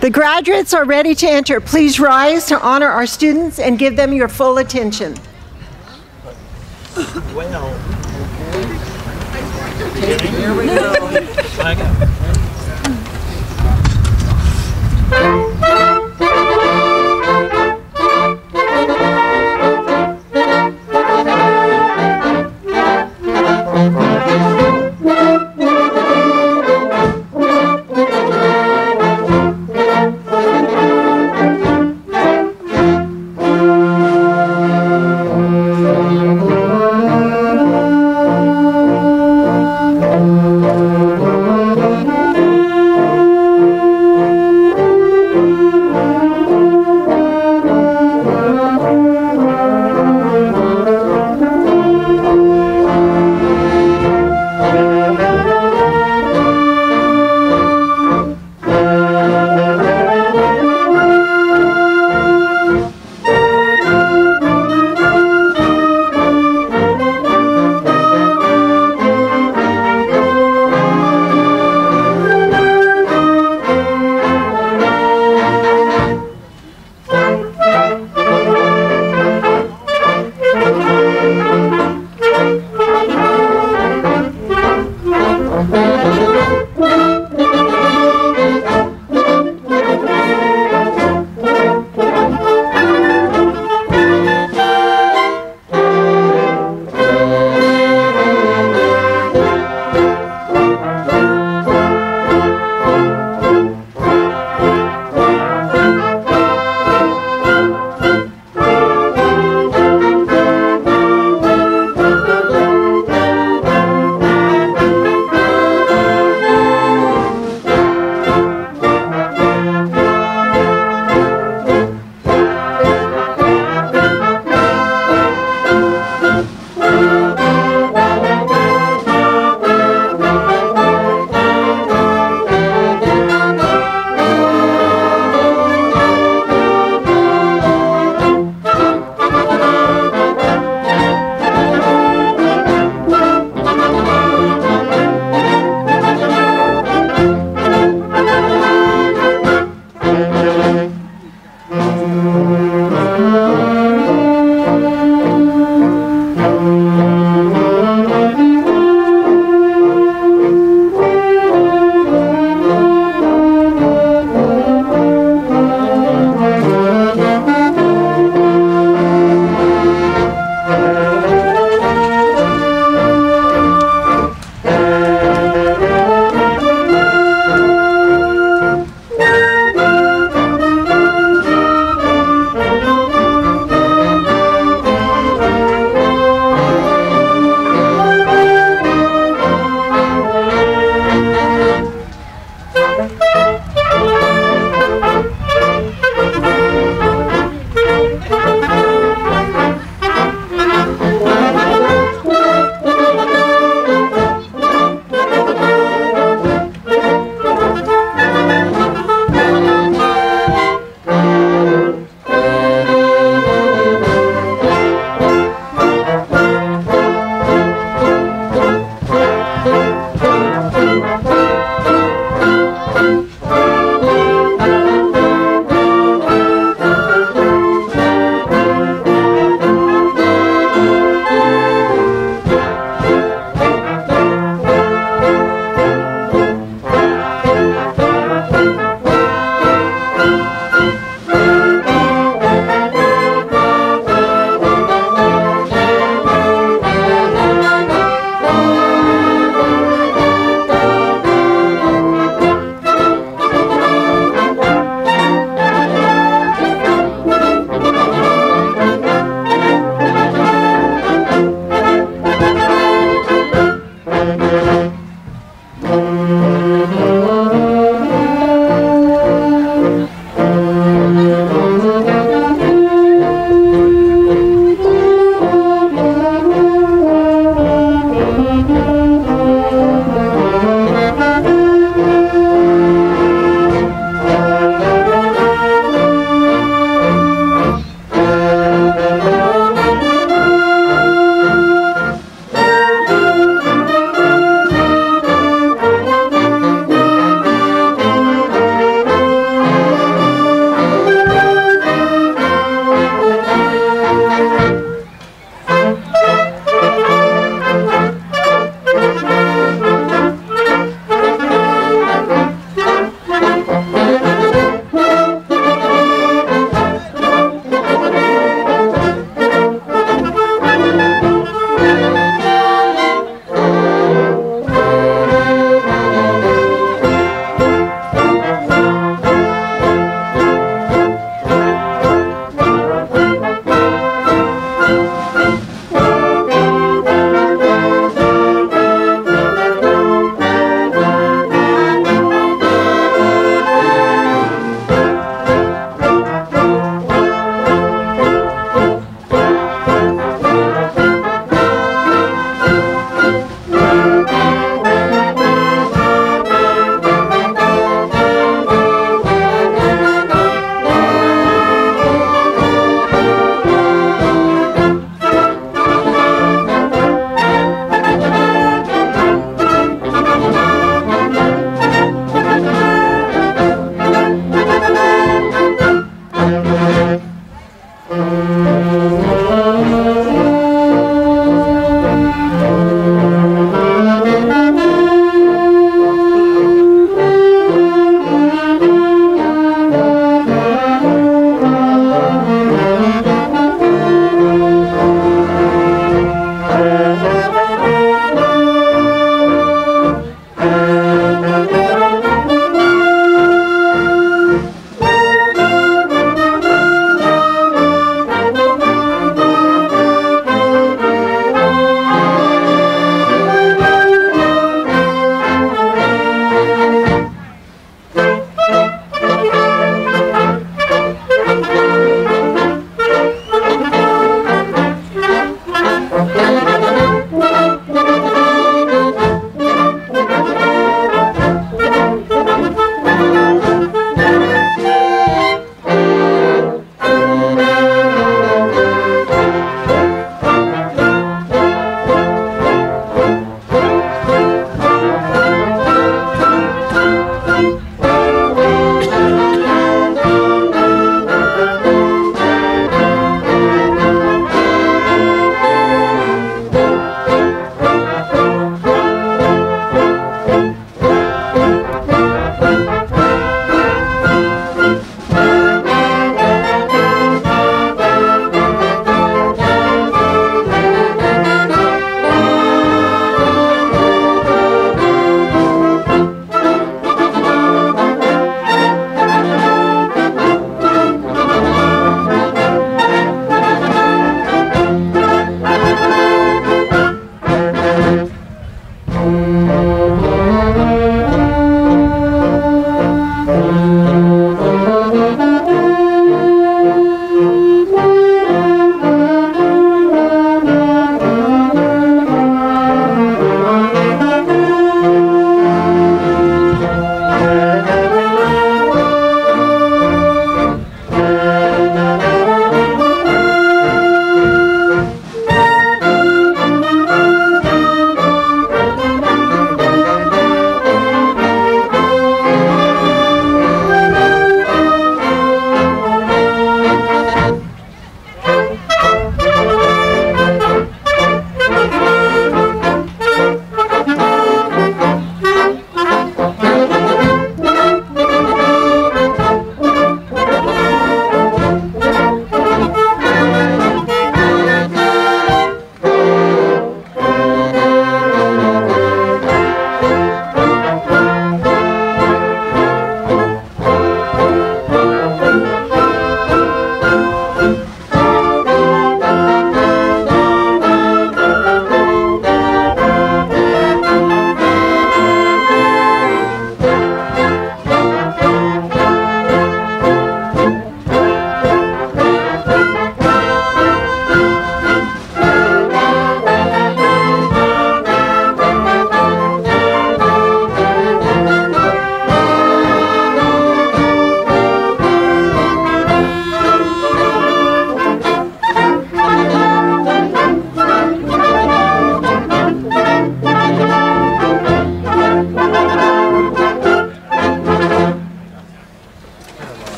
The graduates are ready to enter. Please rise to honor our students and give them your full attention. Well, okay. Here we go.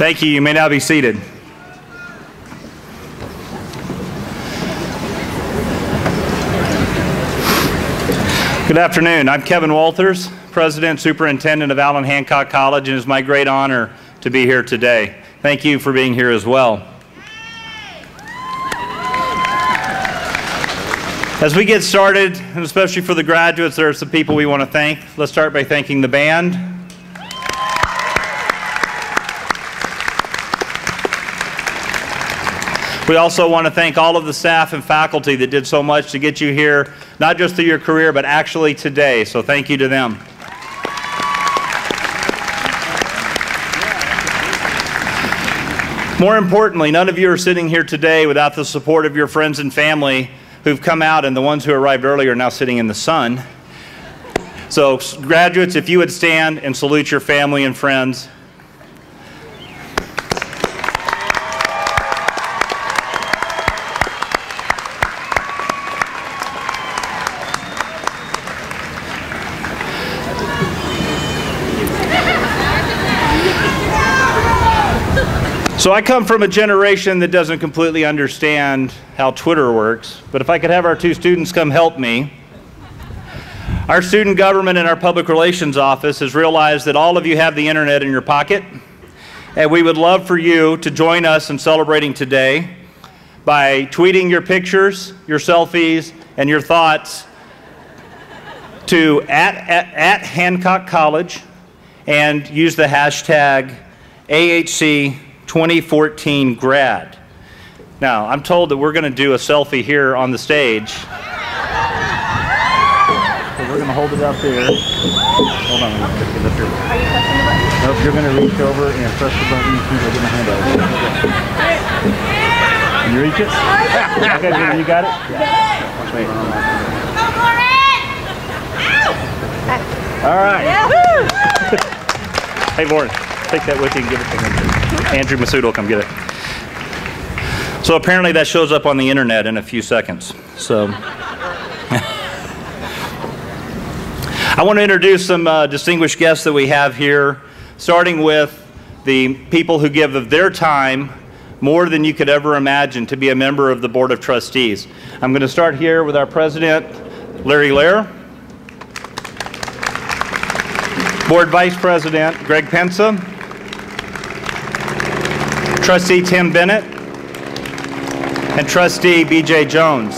Thank you. You may now be seated. Good afternoon. I'm Kevin Walters, President, Superintendent of Allen Hancock College, and it's my great honor to be here today. Thank you for being here as well. As we get started, and especially for the graduates, there are some people we want to thank. Let's start by thanking the band. We also want to thank all of the staff and faculty that did so much to get you here, not just through your career, but actually today. So thank you to them. More importantly, none of you are sitting here today without the support of your friends and family who've come out, and the ones who arrived earlier are now sitting in the sun. So graduates, if you would stand and salute your family and friends. So I come from a generation that doesn't completely understand how Twitter works, but if I could have our two students come help me. Our student government and our public relations office has realized that all of you have the internet in your pocket, and we would love for you to join us in celebrating today by tweeting your pictures, your selfies, and your thoughts to at Hancock College and use the hashtag AHC 2014 grad. Now, I'm told that we're going to do a selfie here on the stage. So we're going to hold it up there. Hold on, let me pick it up here. Are you pressing the button? Nope, you're going to reach over and press the button as soon as I get my hand out. Can you reach it? Okay, you got it? Yeah. Wait. All right. Hey, Lauren, take that with you and give it to Andrew. Andrew Massoud will come get it. So apparently that shows up on the internet in a few seconds. So I want to introduce some distinguished guests that we have here, starting with the people who give of their time more than you could ever imagine to be a member of the Board of Trustees. I'm going to start here with our president, Larry Lair. Board Vice President, Greg Pensa. Trustee Tim Bennett. And Trustee B.J. Jones.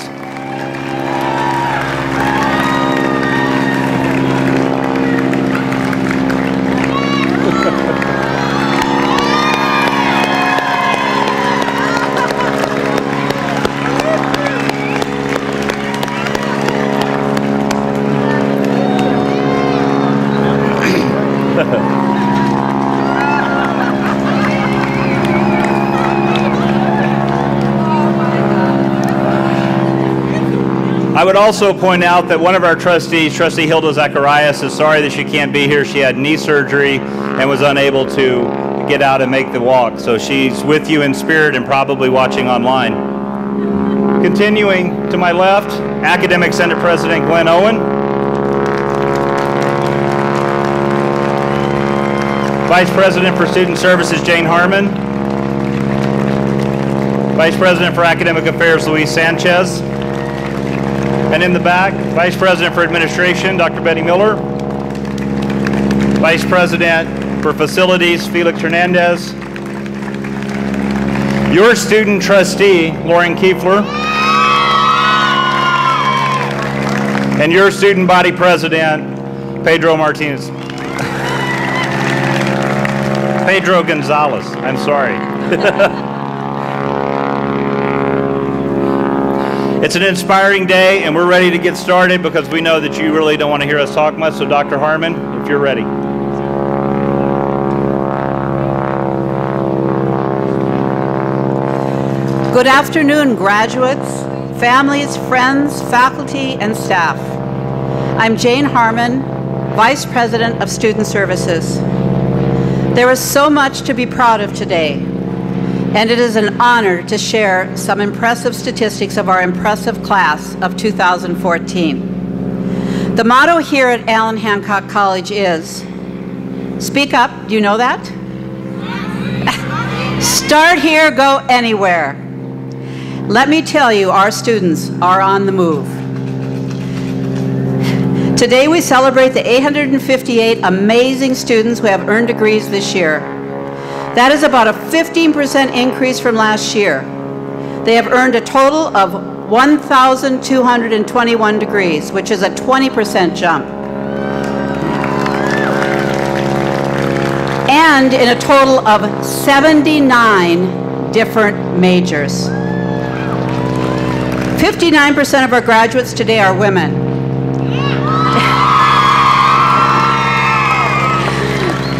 I would also point out that one of our trustees, Trustee Hilda Zacharias, is sorry that she can't be here. She had knee surgery and was unable to get out and make the walk. So she's with you in spirit and probably watching online. Continuing to my left, Academic Senate President Glenn Owen. Vice President for Student Services Jane Harmon. Vice President for Academic Affairs Luis Sanchez. And in the back, Vice President for Administration, Dr. Betty Miller. Vice President for Facilities, Felix Hernandez. Your student trustee, Lauren Kiefler. And your student body president, Pedro Martinez. Pedro Gonzalez, I'm sorry. It's an inspiring day, and we're ready to get started because we know that you really don't want to hear us talk much. So Dr. Harmon, if you're ready. Good afternoon, graduates, families, friends, faculty, and staff. I'm Jane Harmon, Vice President of Student Services. There is so much to be proud of today, and it is an honor to share some impressive statistics of our impressive class of 2014. The motto here at Allen Hancock College is, speak up, do you know that? Start here, go anywhere. Let me tell you, our students are on the move. Today we celebrate the 858 amazing students who have earned degrees this year. That is about a 15% increase from last year. They have earned a total of 1,221 degrees, which is a 20% jump. And in a total of 79 different majors. 59% of our graduates today are women.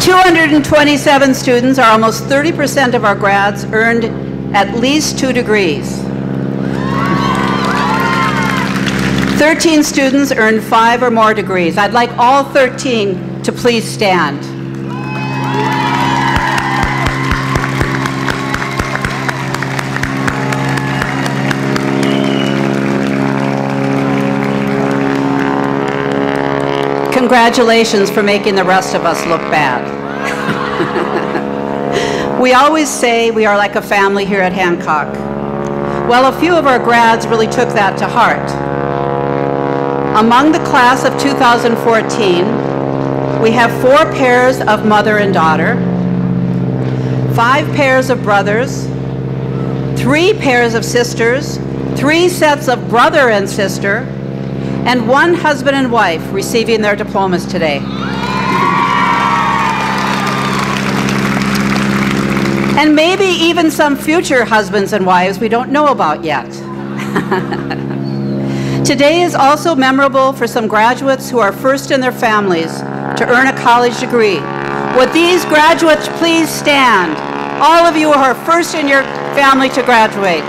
227 students, or almost 30% of our grads, earned at least 2 degrees. 13 students earned 5 or more degrees. I'd like all 13 to please stand. Congratulations for making the rest of us look bad. We always say we are like a family here at Hancock. Well, a few of our grads really took that to heart. Among the class of 2014, we have 4 pairs of mother and daughter, 5 pairs of brothers, 3 pairs of sisters, 3 sets of brother and sister, and one husband and wife receiving their diplomas today. And maybe even some future husbands and wives we don't know about yet. Today is also memorable for some graduates who are first in their families to earn a college degree. Would these graduates please stand? All of you who are first in your family to graduate.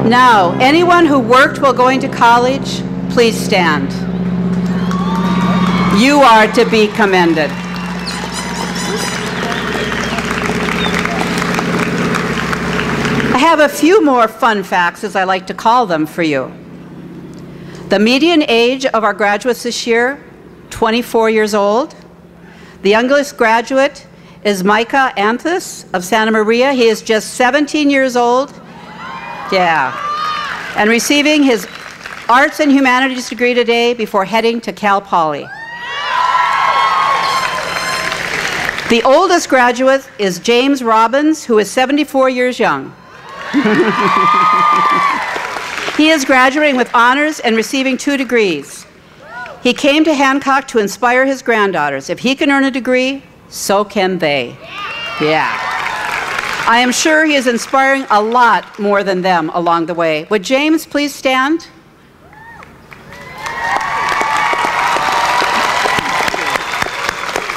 Now, anyone who worked while going to college, please stand. You are to be commended. I have a few more fun facts, as I like to call them, for you. The median age of our graduates this year, 24 years old. The youngest graduate is Micah Anthus of Santa Maria. He is just 17 years old. Yeah. And receiving his Arts and Humanities degree today before heading to Cal Poly. The oldest graduate is James Robbins, who is 74 years young. He is graduating with honors and receiving 2 degrees. He came to Hancock to inspire his granddaughters. If he can earn a degree, so can they. Yeah. I am sure he is inspiring a lot more than them along the way. Would James please stand?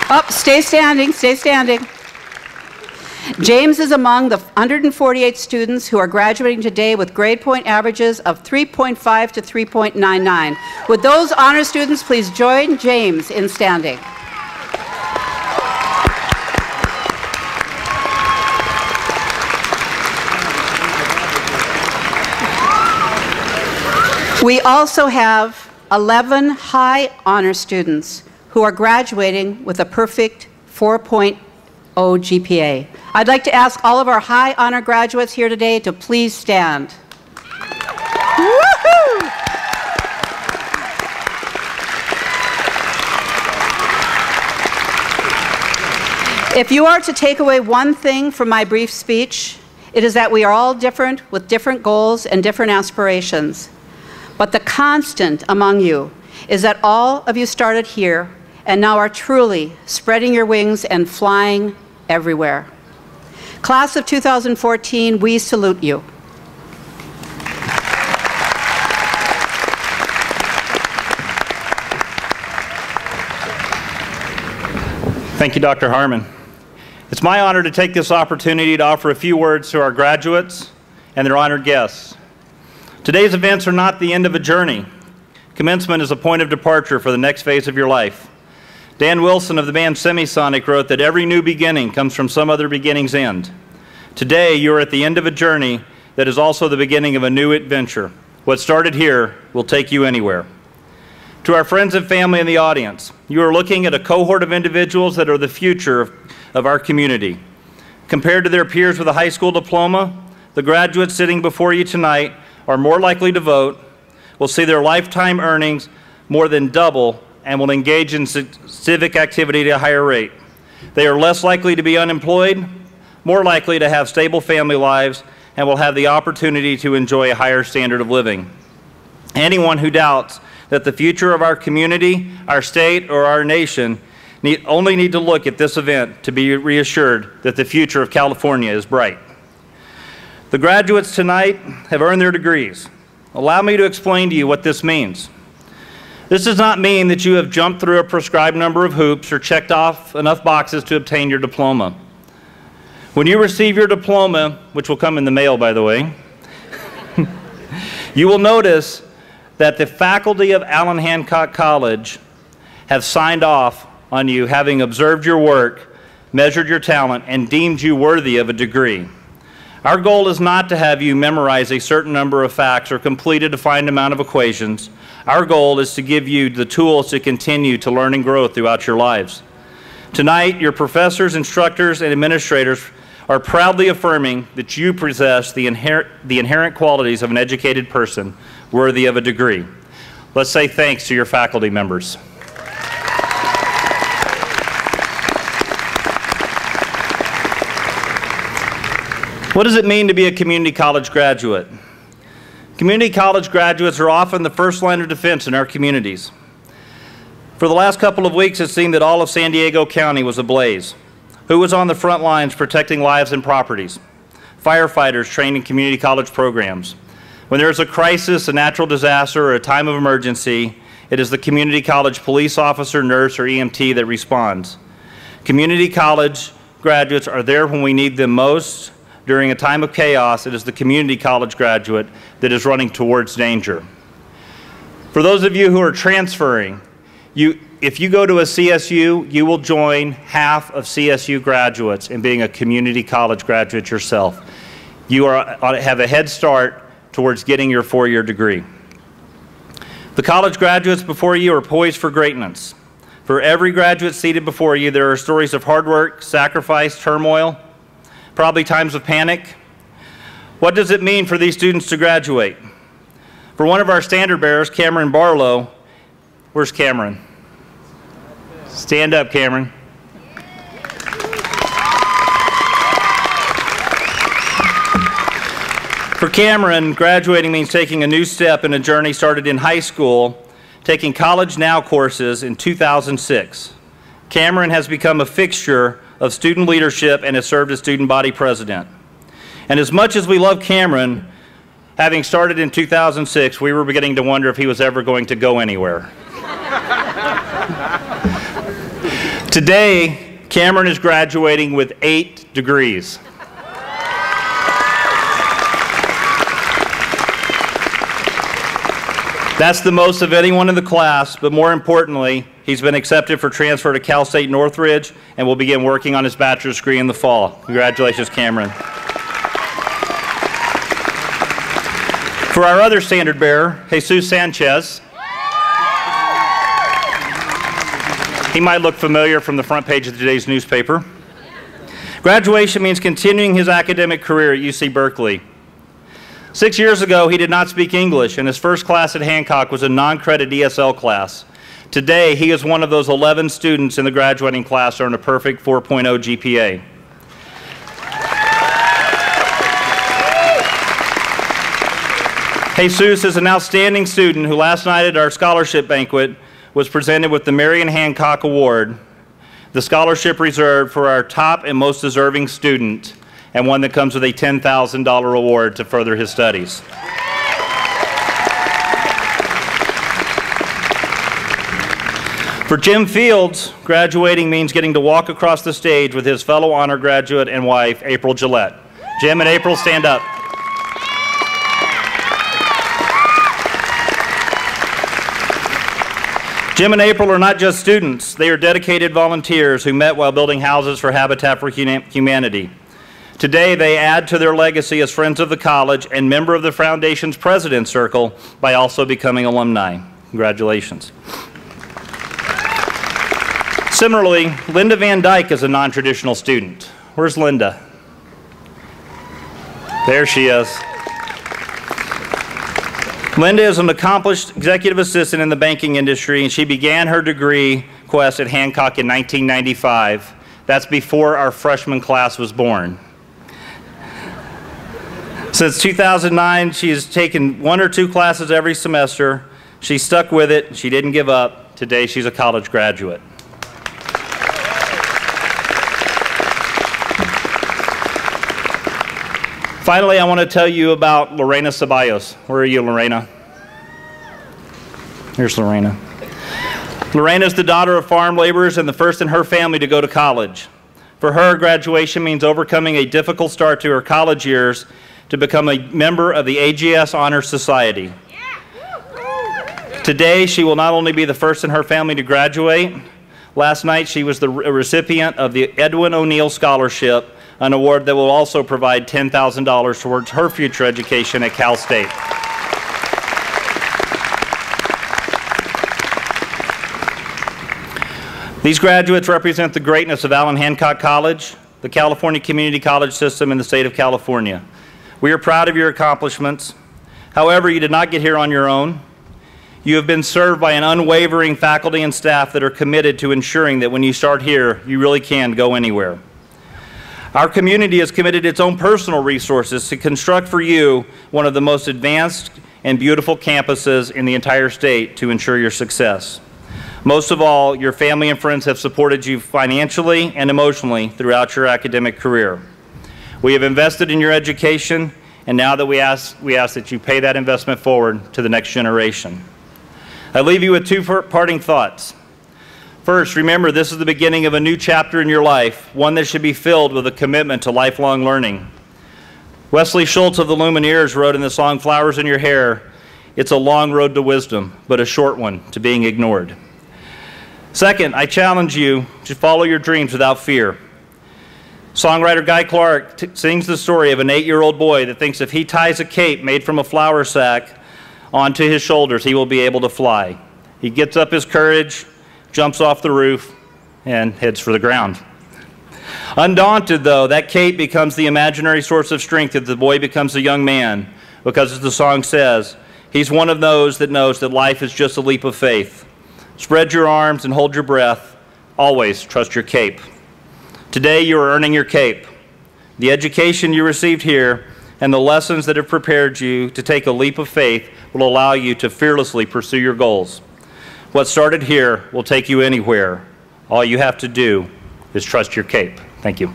Up, stay standing, stay standing. James is among the 148 students who are graduating today with grade point averages of 3.5 to 3.99. Would those honor students please join James in standing? We also have 11 high honor students who are graduating with a perfect 4.0 GPA. I'd like to ask all of our high honor graduates here today to please stand. Woohoo! If you are to take away one thing from my brief speech, it is that we are all different with different goals and different aspirations. But the constant among you is that all of you started here and now are truly spreading your wings and flying everywhere. Class of 2014, we salute you. Thank you, Dr. Harmon. It's my honor to take this opportunity to offer a few words to our graduates and their honored guests. Today's events are not the end of a journey. Commencement is a point of departure for the next phase of your life. Dan Wilson of the band Semisonic wrote that every new beginning comes from some other beginning's end. Today, you are at the end of a journey that is also the beginning of a new adventure. What started here will take you anywhere. To our friends and family in the audience, you are looking at a cohort of individuals that are the future of our community. Compared to their peers with a high school diploma, the graduates sitting before you tonight are more likely to vote, will see their lifetime earnings more than double, and will engage in civic activity at a higher rate. They are less likely to be unemployed, more likely to have stable family lives, and will have the opportunity to enjoy a higher standard of living. Anyone who doubts that the future of our community, our state, or our nation only need to look at this event to be reassured that the future of California is bright. The graduates tonight have earned their degrees. Allow me to explain to you what this means. This does not mean that you have jumped through a prescribed number of hoops or checked off enough boxes to obtain your diploma. When you receive your diploma, which will come in the mail, by the way, you will notice that the faculty of Allen Hancock College have signed off on you having observed your work, measured your talent, and deemed you worthy of a degree. Our goal is not to have you memorize a certain number of facts or complete a defined amount of equations. Our goal is to give you the tools to continue to learn and grow throughout your lives. Tonight, your professors, instructors, and administrators are proudly affirming that you possess the inherent qualities of an educated person worthy of a degree. Let's say thanks to your faculty members. What does it mean to be a community college graduate? Community college graduates are often the first line of defense in our communities. For the last couple of weeks, it seemed that all of San Diego County was ablaze. Who was on the front lines protecting lives and properties? Firefighters trained in community college programs. When there is a crisis, a natural disaster, or a time of emergency, it is the community college police officer, nurse, or EMT that responds. Community college graduates are there when we need them most. During a time of chaos, it is the community college graduate that is running towards danger. For those of you who are transferring, if you go to a CSU, you will join half of CSU graduates in being a community college graduate yourself. You have a head start towards getting your four-year degree. The college graduates before you are poised for greatness. For every graduate seated before you, there are stories of hard work, sacrifice, turmoil, probably times of panic. What does it mean for these students to graduate? For one of our standard bearers, Cameron Barlow, where's Cameron? Stand up, Cameron. For Cameron, graduating means taking a new step in a journey started in high school, taking College Now courses in 2006. Cameron has become a fixture of student leadership and has served as student body president. And as much as we love Cameron, having started in 2006, we were beginning to wonder if he was ever going to go anywhere. Today, Cameron is graduating with 8 degrees. That's the most of anyone in the class, but more importantly, he's been accepted for transfer to Cal State Northridge and will begin working on his bachelor's degree in the fall. Congratulations, Cameron. For our other standard bearer, Jesus Sanchez. He might look familiar from the front page of today's newspaper. Graduation means continuing his academic career at UC Berkeley. 6 years ago, he did not speak English, and his first class at Hancock was a non-credit ESL class. Today, he is one of those 11 students in the graduating class who earned a perfect 4.0 GPA. Jesus is an outstanding student who last night at our scholarship banquet was presented with the Marion Hancock Award, the scholarship reserved for our top and most deserving student, and one that comes with a $10,000 reward to further his studies. For Jim Fields, graduating means getting to walk across the stage with his fellow honor graduate and wife, April Gillette. Jim and April, stand up. Jim and April are not just students, they are dedicated volunteers who met while building houses for Habitat for Humanity. Today, they add to their legacy as friends of the college and member of the Foundation's President's Circle by also becoming alumni. Congratulations. Similarly, Linda Van Dyke is a non-traditional student. Where's Linda? There she is. Linda is an accomplished executive assistant in the banking industry, and she began her degree quest at Hancock in 1995. That's before our freshman class was born. Since 2009, she has taken 1 or 2 classes every semester. She stuck with it. She didn't give up. Today, she's a college graduate. Finally, I want to tell you about Lorena Ceballos. Where are you, Lorena? Here's Lorena. Lorena is the daughter of farm laborers and the first in her family to go to college. For her, graduation means overcoming a difficult start to her college years to become a member of the AGS Honor Society. Today, she will not only be the first in her family to graduate. Last night, she was the recipient of the Edwin O'Neill Scholarship, an award that will also provide $10,000 towards her future education at Cal State. These graduates represent the greatness of Allen Hancock College, the California Community College System, and the state of California. We are proud of your accomplishments. However, you did not get here on your own. You have been served by an unwavering faculty and staff that are committed to ensuring that when you start here, you really can go anywhere. Our community has committed its own personal resources to construct for you one of the most advanced and beautiful campuses in the entire state to ensure your success. Most of all, your family and friends have supported you financially and emotionally throughout your academic career. We have invested in your education, and now that we ask that you pay that investment forward to the next generation. I leave you with two parting thoughts. First, remember this is the beginning of a new chapter in your life, one that should be filled with a commitment to lifelong learning. Wesley Schultz of the Lumineers wrote in the song Flowers in Your Hair, "It's a long road to wisdom, but a short one to being ignored." Second, I challenge you to follow your dreams without fear. Songwriter Guy Clark sings the story of an 8-year-old boy that thinks if he ties a cape made from a flour sack onto his shoulders, he will be able to fly. He gets up his courage, jumps off the roof, and heads for the ground. Undaunted, though, that cape becomes the imaginary source of strength as the boy becomes a young man, because as the song says, he's one of those that knows that life is just a leap of faith. Spread your arms and hold your breath. Always trust your cape. Today you are earning your cape. The education you received here and the lessons that have prepared you to take a leap of faith will allow you to fearlessly pursue your goals. What started here will take you anywhere. All you have to do is trust your cape. Thank you.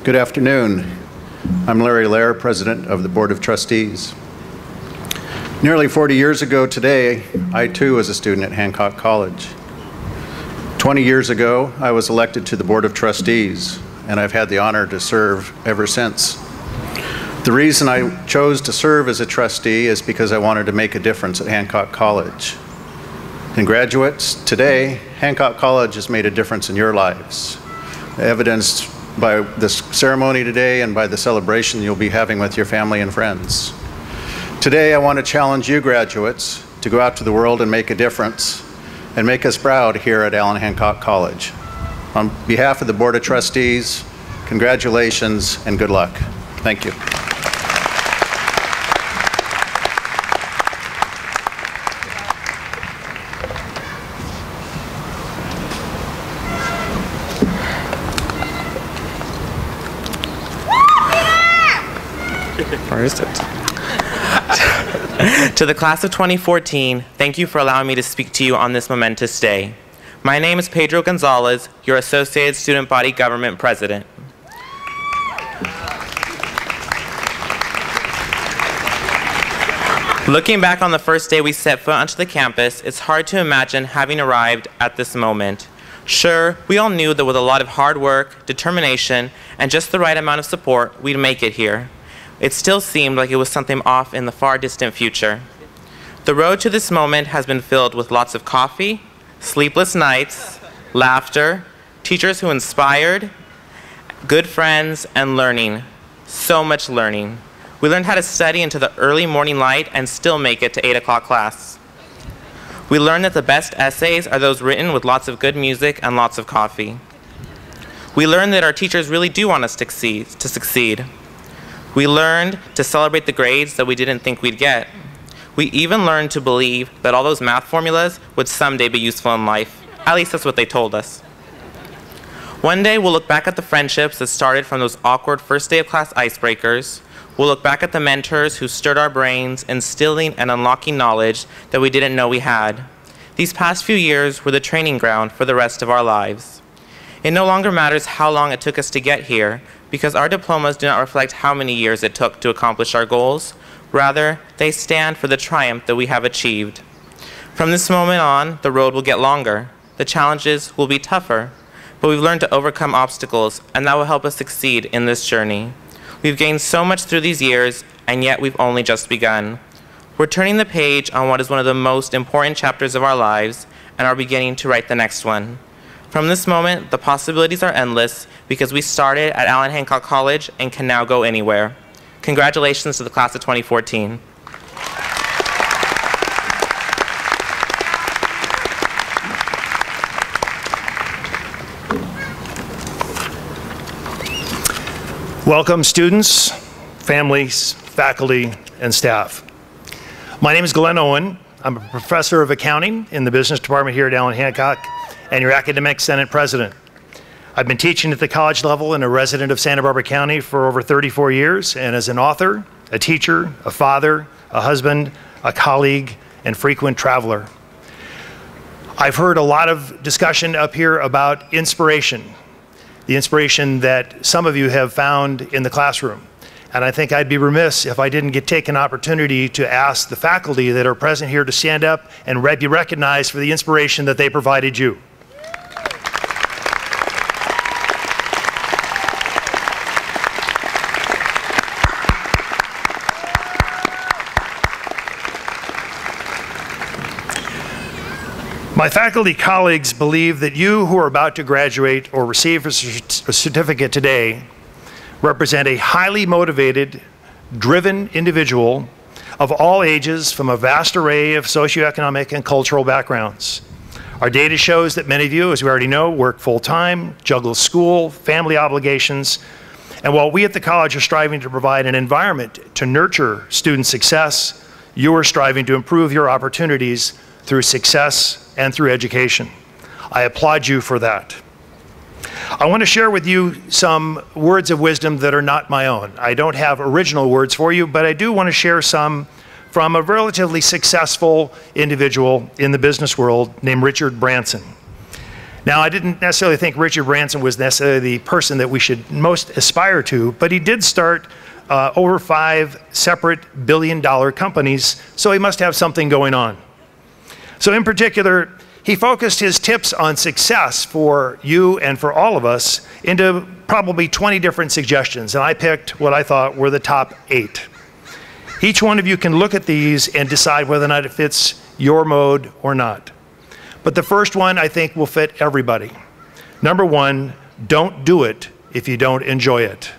Good afternoon. I'm Larry Lair, President of the Board of Trustees. Nearly 40 years ago today, I too was a student at Hancock College. 20 years ago, I was elected to the Board of Trustees, and I've had the honor to serve ever since. The reason I chose to serve as a trustee is because I wanted to make a difference at Hancock College. And graduates, today, Hancock College has made a difference in your lives, evidenced by this ceremony today and by the celebration you'll be having with your family and friends. Today, I want to challenge you graduates to go out to the world and make a difference and make us proud here at Allen Hancock College. On behalf of the Board of Trustees, congratulations and good luck. Thank you. Where is it? To the class of 2014, thank you for allowing me to speak to you on this momentous day. My name is Pedro Gonzalez, your Associated Student Body Government President. Looking back on the first day we set foot onto the campus, it's hard to imagine having arrived at this moment. Sure, we all knew that with a lot of hard work, determination, and just the right amount of support, we'd make it here. It still seemed like it was something off in the far distant future. The road to this moment has been filled with lots of coffee, sleepless nights, laughter, teachers who inspired, good friends, and learning. So much learning. We learned how to study into the early morning light and still make it to 8 o'clock class. We learned that the best essays are those written with lots of good music and lots of coffee. We learned that our teachers really do want us to succeed. We learned to celebrate the grades that we didn't think we'd get. We even learned to believe that all those math formulas would someday be useful in life. At least that's what they told us. One day we'll look back at the friendships that started from those awkward first day of class icebreakers. We'll look back at the mentors who stirred our brains, instilling and unlocking knowledge that we didn't know we had. These past few years were the training ground for the rest of our lives. It no longer matters how long it took us to get here, because our diplomas do not reflect how many years it took to accomplish our goals. Rather, they stand for the triumph that we have achieved. From this moment on, the road will get longer. The challenges will be tougher, but we've learned to overcome obstacles, and that will help us succeed in this journey. We've gained so much through these years, and yet we've only just begun. We're turning the page on what is one of the most important chapters of our lives, and are beginning to write the next one. From this moment, the possibilities are endless, because we started at Allen Hancock College and can now go anywhere. Congratulations to the class of 2014. Welcome students, families, faculty, and staff. My name is Glenn Owen. I'm a professor of accounting in the business department here at Allen Hancock and your academic senate president. I've been teaching at the college level and a resident of Santa Barbara County for over 34 years, and as an author, a teacher, a father, a husband, a colleague, and frequent traveler. I've heard a lot of discussion up here about inspiration, the inspiration that some of you have found in the classroom. And I think I'd be remiss if I didn't take an opportunity to ask the faculty that are present here to stand up and be recognized for the inspiration that they provided you. My faculty colleagues believe that you who are about to graduate or receive a certificate today represent a highly motivated, driven individual of all ages from a vast array of socioeconomic and cultural backgrounds. Our data shows that many of you, as we already know, work full-time, juggle school, family obligations, and while we at the college are striving to provide an environment to nurture student success, you are striving to improve your opportunities through success and through education. I applaud you for that. I want to share with you some words of wisdom that are not my own. I don't have original words for you, but I do want to share some from a relatively successful individual in the business world named Richard Branson. Now, I didn't necessarily think Richard Branson was necessarily the person that we should most aspire to, but he did start over 5 separate billion-dollar companies, so he must have something going on. So in particular, he focused his tips on success for you and for all of us into probably 20 different suggestions, and I picked what I thought were the top 8. Each one of you can look at these and decide whether or not it fits your mode or not. But the first one I think will fit everybody. Number 1, don't do it if you don't enjoy it.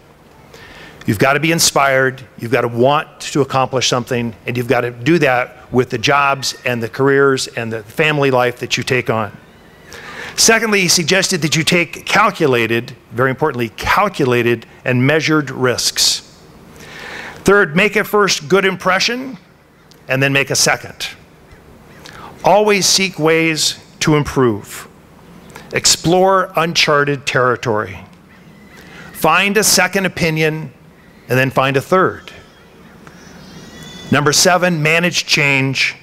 You've got to be inspired, you've got to want to accomplish something, and you've got to do that with the jobs and the careers and the family life that you take on. Secondly, he suggested that you take calculated, very importantly, calculated and measured risks. Third, make a first good impression and then make a second. Always seek ways to improve. Explore uncharted territory. Find a second opinion and then find a third. Number 7, manage change.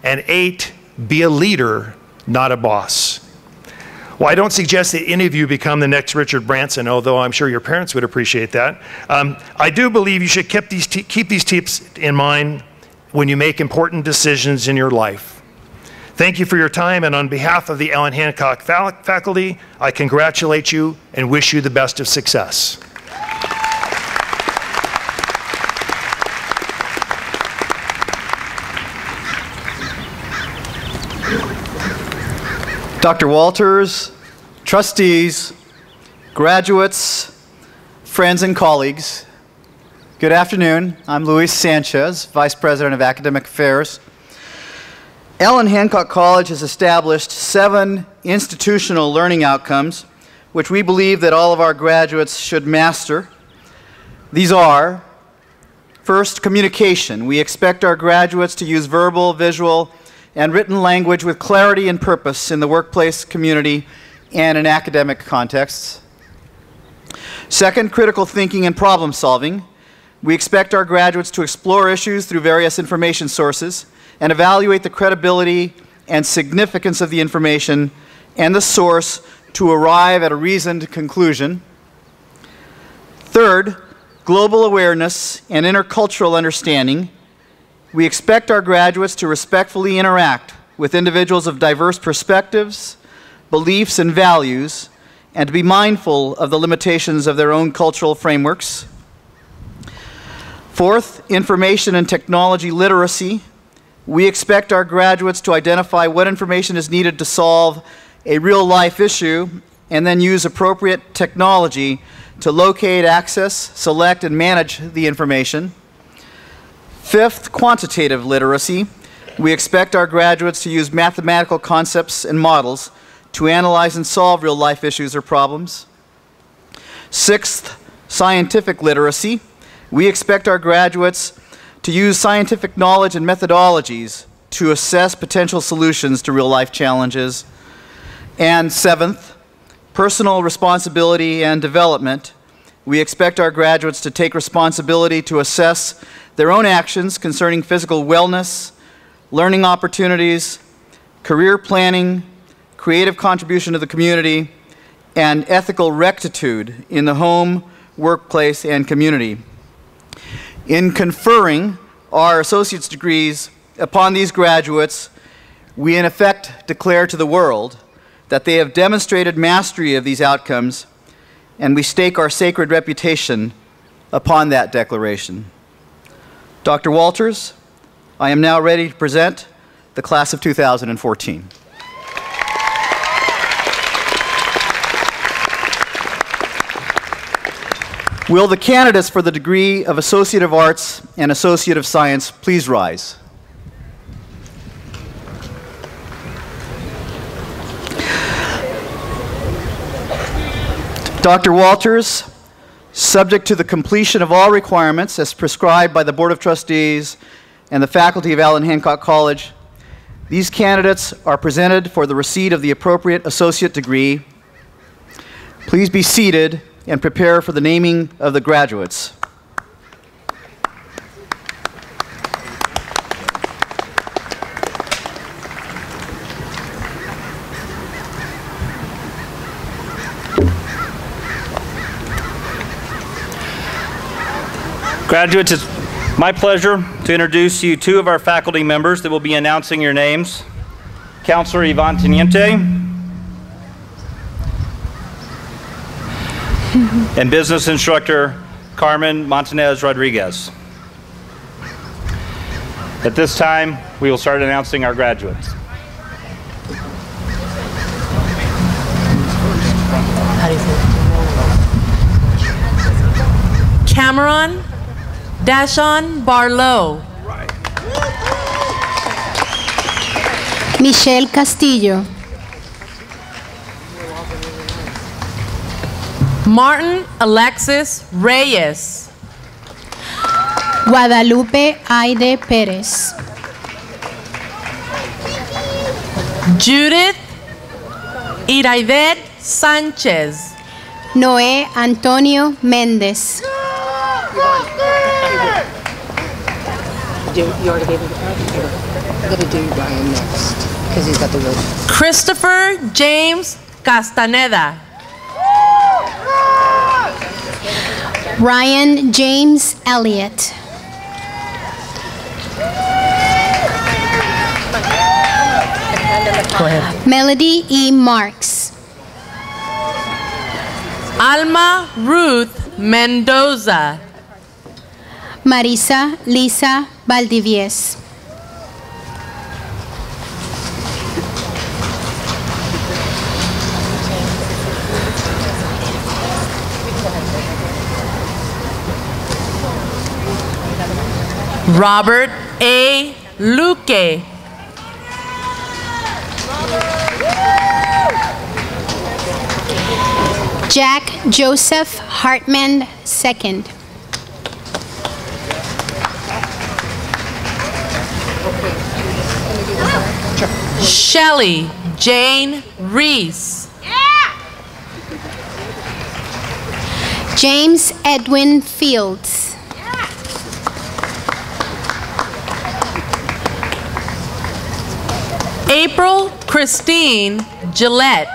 And 8, be a leader, not a boss. Well, I don't suggest that any of you become the next Richard Branson, although I'm sure your parents would appreciate that. I do believe you should keep these tips in mind when you make important decisions in your life. Thank you for your time, and on behalf of the Allen Hancock faculty, I congratulate you and wish you the best of success. Dr. Walters, trustees, graduates, friends and colleagues, good afternoon. I'm Luis Sanchez, Vice President of Academic Affairs. Allen Hancock College has established 7 institutional learning outcomes which we believe that all of our graduates should master. These are, first, communication. We expect our graduates to use verbal, visual, and written language with clarity and purpose in the workplace, community, and in academic contexts. Second, critical thinking and problem solving. We expect our graduates to explore issues through various information sources and evaluate the credibility and significance of the information and the source to arrive at a reasoned conclusion. Third, global awareness and intercultural understanding. We expect our graduates to respectfully interact with individuals of diverse perspectives, beliefs, and values, and to be mindful of the limitations of their own cultural frameworks. Fourth, information and technology literacy. We expect our graduates to identify what information is needed to solve a real-life issue and then use appropriate technology to locate, access, select, and manage the information. Fifth, quantitative literacy. We expect our graduates to use mathematical concepts and models to analyze and solve real-life issues or problems. Sixth, scientific literacy. We expect our graduates to use scientific knowledge and methodologies to assess potential solutions to real-life challenges. And seventh, personal responsibility and development. We expect our graduates to take responsibility to assess their own actions concerning physical wellness, learning opportunities, career planning, creative contribution to the community, and ethical rectitude in the home, workplace, and community. In conferring our associate's degrees upon these graduates, we in effect declare to the world that they have demonstrated mastery of these outcomes, and we stake our sacred reputation upon that declaration. Dr. Walters, I am now ready to present the class of 2014. Will the candidates for the degree of Associate of Arts and Associate of Science please rise? Dr. Walters, subject to the completion of all requirements as prescribed by the Board of Trustees and the faculty of Allen Hancock College, these candidates are presented for the receipt of the appropriate associate degree. Please be seated and prepare for the naming of the graduates. Graduates, it's my pleasure to introduce you two of our faculty members that will be announcing your names. Counselor Yvonne Teniente and business instructor Carmen Montanez Rodriguez. At this time, we will start announcing our graduates. Cameron Dashon Barlow. Michelle Castillo. Martin Alexis Reyes. Guadalupe Aide Pérez. Judith Iraidet Sánchez. Noé Antonio Méndez. You already gave him the card? I'm going to do Ryan next, because he's got the word. Christopher James Castaneda. Ryan James Elliott. Go ahead. Melody E. Marks. Alma Ruth Mendoza. Marisa Lisa Valdivies. Robert A. Luque. Jack Joseph Hartman II. Shelley Jane Reese. James Edwin Fields. April Christine Gillette.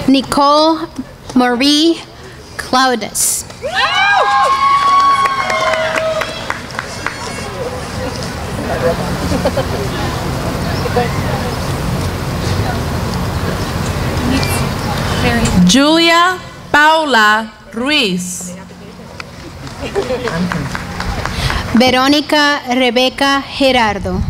Nicole Marie Claudius. Julia Paula Ruiz. Verónica Rebecca Gerardo.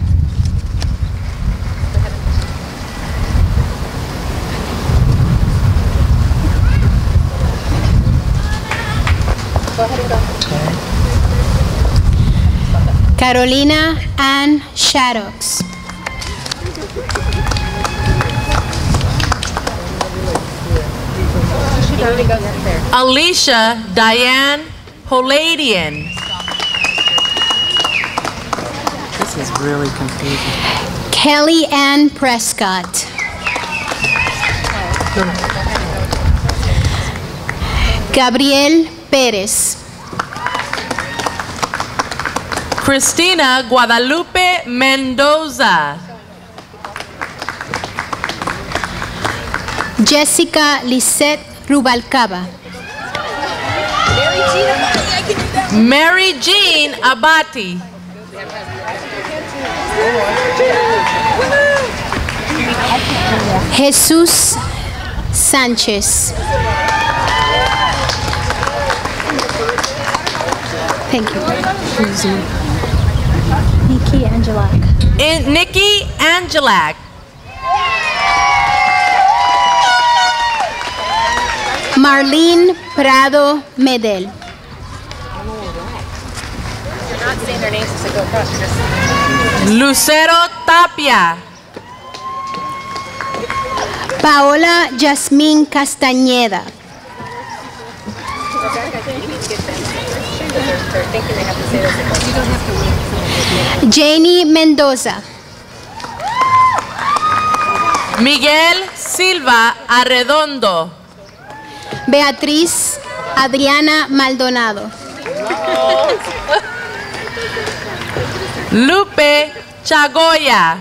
Carolina Ann Shaddocks. Alicia Diane Poladian. This is really confusing. Kelly Ann Prescott. Gabriel Pérez. Cristina Guadalupe Mendoza. Jessica Lisette Rubalcaba. Mary Jean Abati. Jesús Sánchez. Thank you. Nikki Angelak. Nikki Angelak. Marlene Prado Medel. Lucero Tapia. Paola Yasmín Castañeda. Janie Mendoza. Miguel Silva Arredondo. Beatriz Adriana Maldonado. Lupe Chagoya.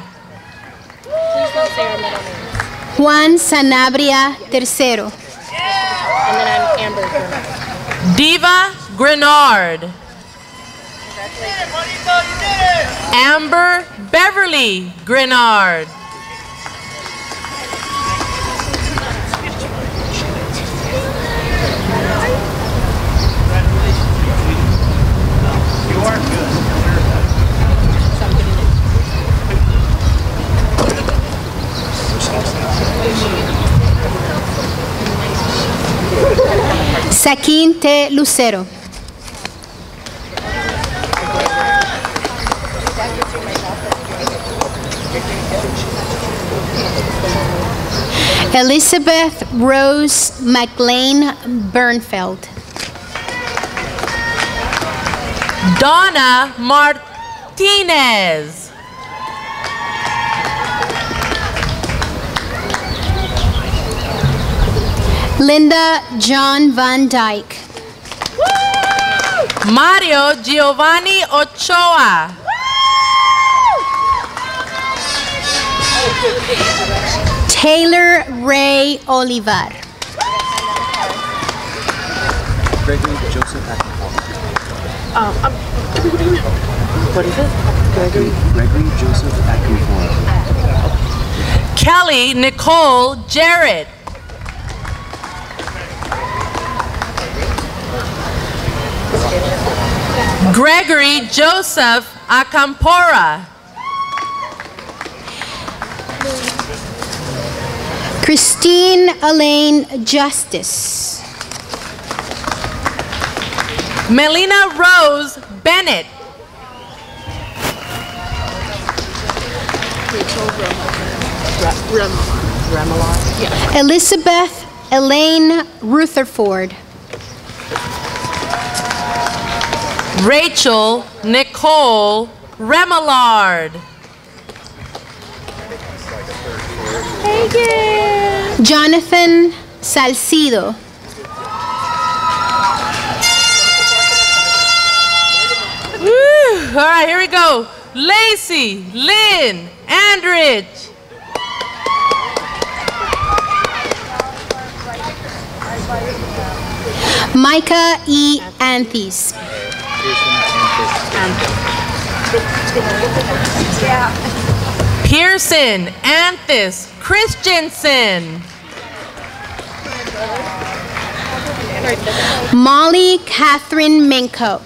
Juan Sanabria III. Diva Grenard. Amber Beverly Grenard. Saquín T. Lucero. Elizabeth Rose McLean Bernfeld. Donna Martinez. Linda John Van Dyke. Mario Giovanni Ochoa. Taylor Ray Olivar. Gregory Joseph Akinfor. What is it? Gregory Joseph Akinfor. Kelly Nicole Jarrett. Gregory Joseph Acampora. Christine Elaine Justice. Melina Rose Bennett. Elizabeth Elaine Rutherford. Rachel Nicole Remillard. Jonathan Salcido. Woo! All right, here we go. Lacey Lynn Andrich. Micah E. Anthes. Pearson Anthis Christensen. Molly Catherine Minko.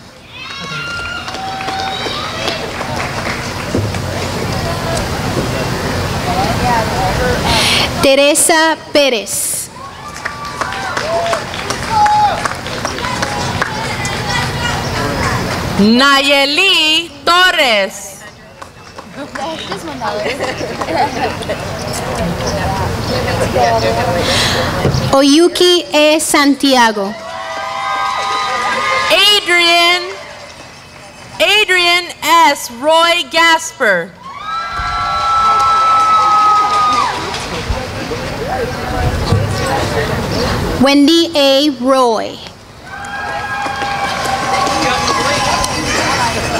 Teresa Pérez. Nayeli Torres. Oyuki E. Santiago. Adrian S. Roy Gasper. Wendy A. Roy.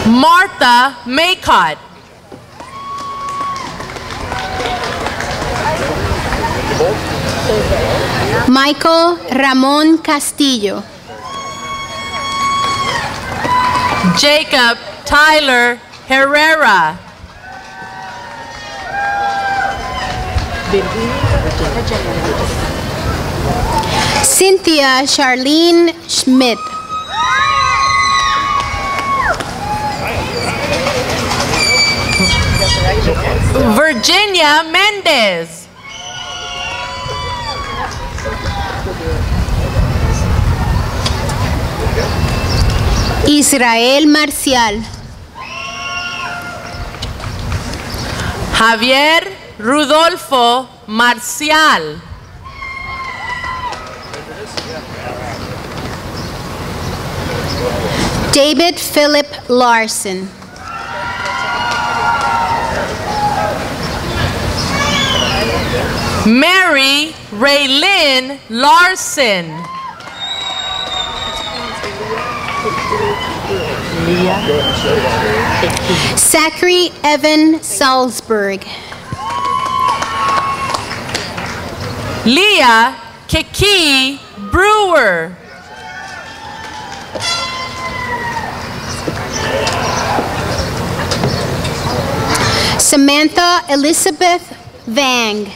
Martha Maycott. Michael Ramon Castillo. Jacob Tyler Herrera. Cynthia Charlene Schmidt. Virginia Mendez. Israel Marcial. Javier Rudolfo Marcial. David Philip Larson. Mary Raylyn Larson. Zachary Evan Salzberg. Leah Kiki Brewer. Samantha Elizabeth Vang.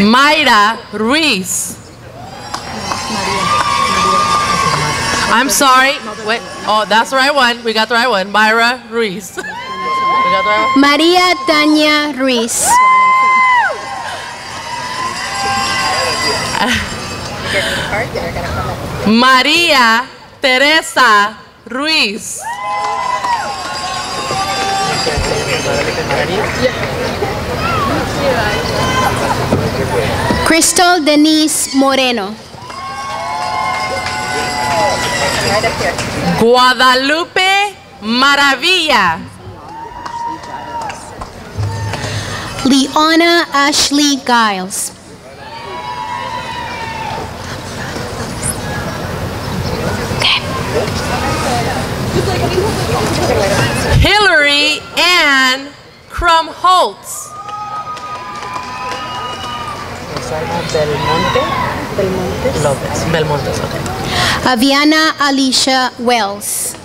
Mayra Ruiz. I'm sorry. Wait. Oh, that's the right one. We got the right one. Mayra Ruiz. We got the right one. María Tania Ruiz. María Teresa Ruiz. Crystal Denise Moreno. Guadalupe Maravilla. Leona Ashley Giles. Hillary Ann Crumholtz. Belmonte. Okay. Aviana Alicia Wells.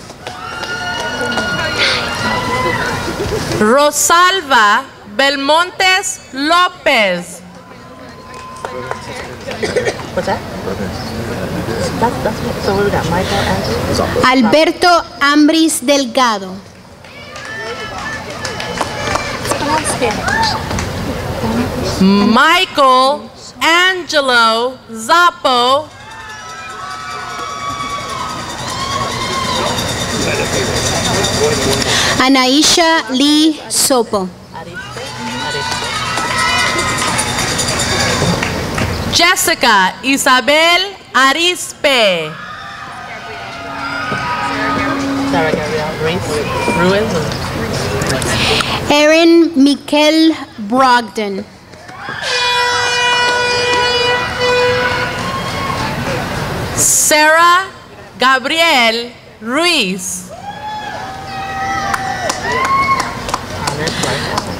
Rosalva Belmontes Lopez. What's that? That's so we got Michael and Alberto Ambris Delgado. Michael Angelo Zappo. Anaisha Lee Sopo. Jessica Isabel Arispe. Sarah Gabriel Ruiz. Erin Mikel Brogdon. Sarah Gabriel Ruiz.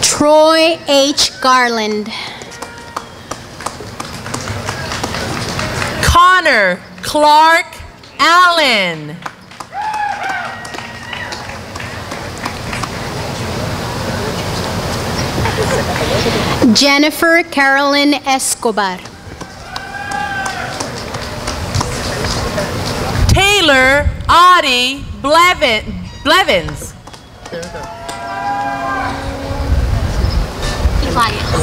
Troy H. Garland. Connor Clark Allen. Jennifer Carolyn Escobar. Taylor Audie Blevins.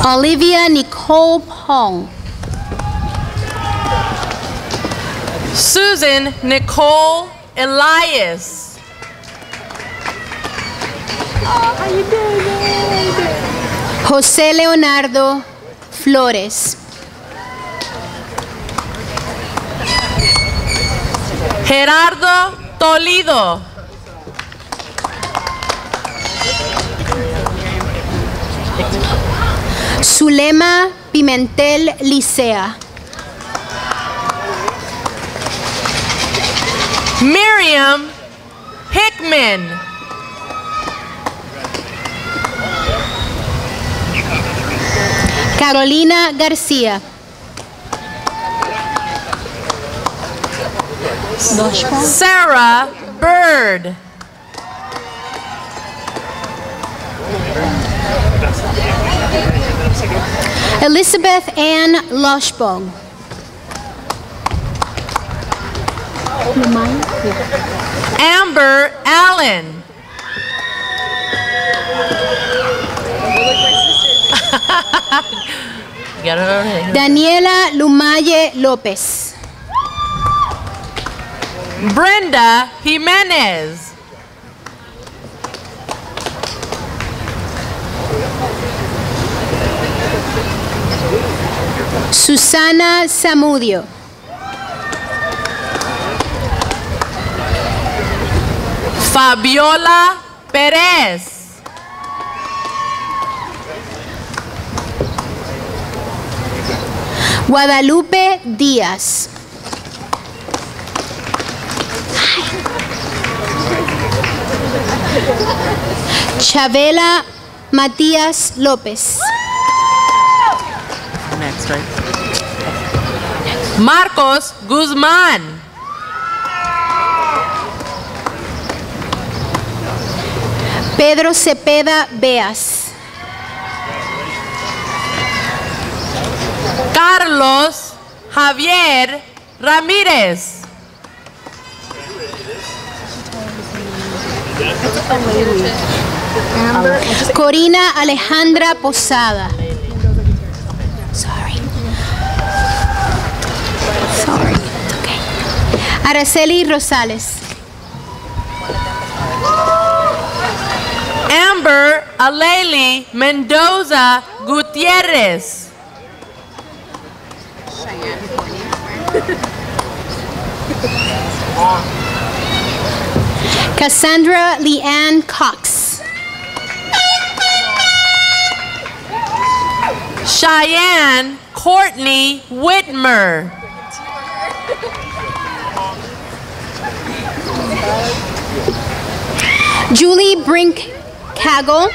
Olivia Nicole Pong. Susan Nicole Elias. José Leonardo Flores. Gerardo Toledo. Zulema Pimentel Licea. Miriam Hickman. Carolina García. Sarah Bird. Elizabeth Ann Loshbog. Amber Allen. Daniela Lumaye López. Brenda Jimenez. Susana Zamudio. Fabiola Pérez. Guadalupe Díaz. Chavela Matías López. Next, right? Marcos Guzmán. Pedro Cepeda Beas. Carlos Javier Ramírez. Corina Alejandra Posada. Sorry. It's okay. Araceli Rosales. Amber Aleli Mendoza Gutierrez. Cassandra Leanne Cox. Cheyenne Courtney Whitmer. Julie Brink Kagel.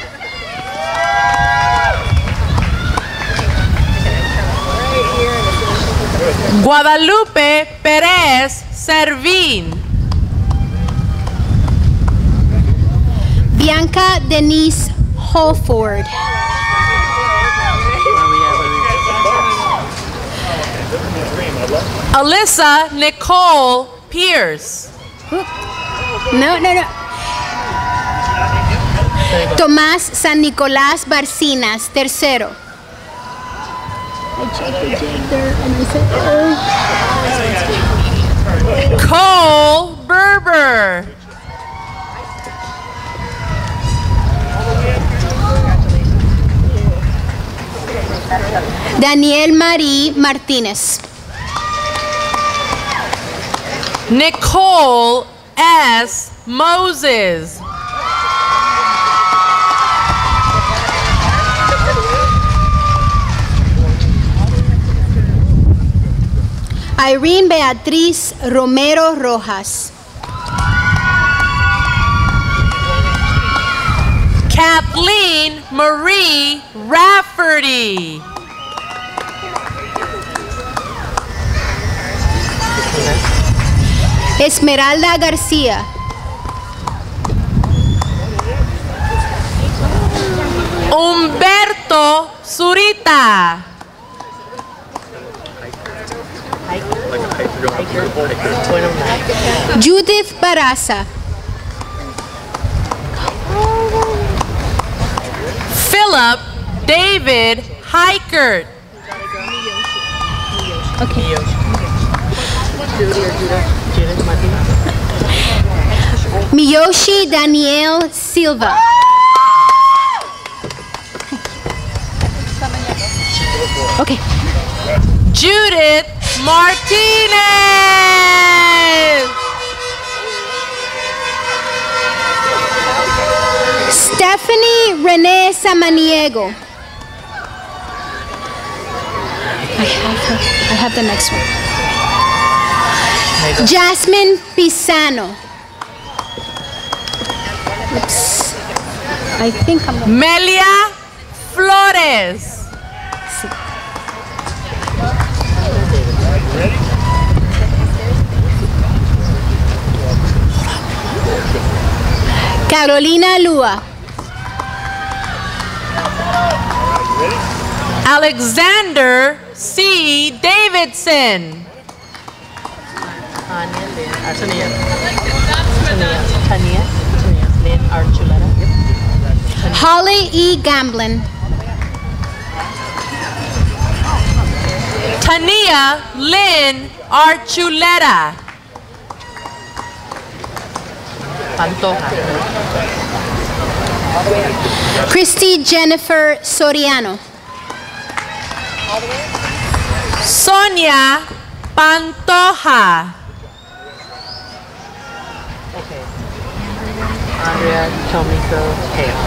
Guadalupe Pérez Servín. Bianca Denise Holford. Alyssa Nicole Pierce. No. Tomás San Nicolás Barcinas, tercero. Cole Berber. Daniel Marie Martínez. Nicole S. Moses. Irene Beatriz Romero Rojas. Kathleen Marie Rafferty. Esmeralda García. Humberto Zurita. Judith Baraza. Philip David Heikert. Miyoshi Daniel Silva. Okay. Judith Martinez. Stephanie Renee Samaniego. I have the next one. Jasmine Pisano. Oops. I think I'm gonna... Melia Flores. Carolina Lua. Alexander C. Davidson. Holly E. Gamblin. Tania Lynn Archuleta. Christy Jennifer Soriano. Sonia Pantoja. Andrea Tomiko Hale.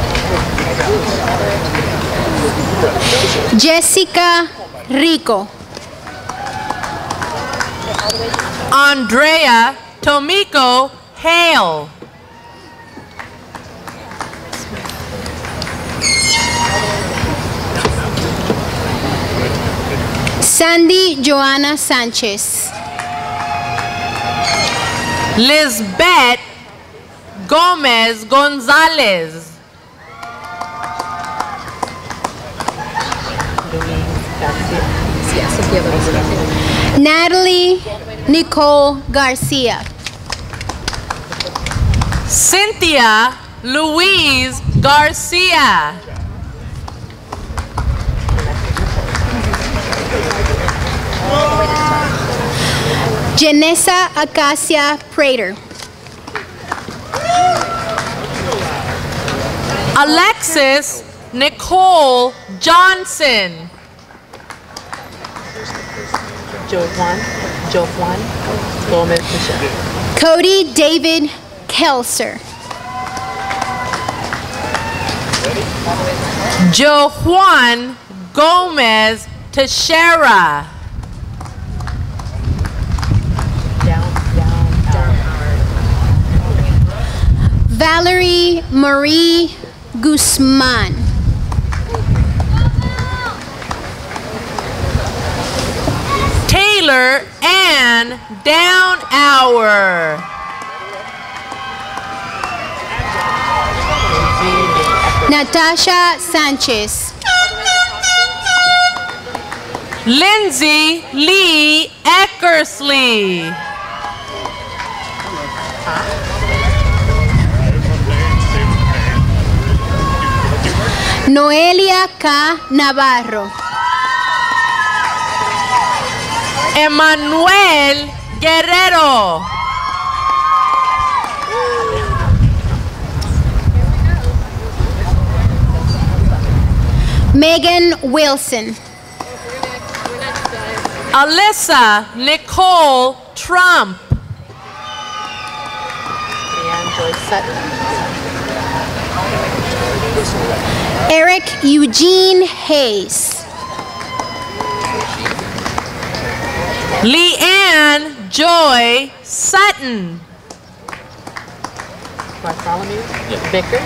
Jessica Rico. Andrea Tomiko Hale. Sandy Joanna Sanchez. Lisbeth Gomez Gonzalez. Natalie Nicole Garcia. Cynthia Louise Garcia. Janessa Acacia Prater. Alexis Nicole Johnson. Joe Juan Gomez Michelle. Cody David Kelser. Joe Juan Gomez Teixeira. Valerie Marie Guzman. Taylor Ann Down Hour. Natasha Sanchez. Lindsay Lee Eckersley. Noelia K. Navarro. Emmanuel Guerrero. Megan Wilson. Alyssa Nicole Trump. Eric Eugene Hayes. Leanne Joy Sutton. Bartholomew Vickers.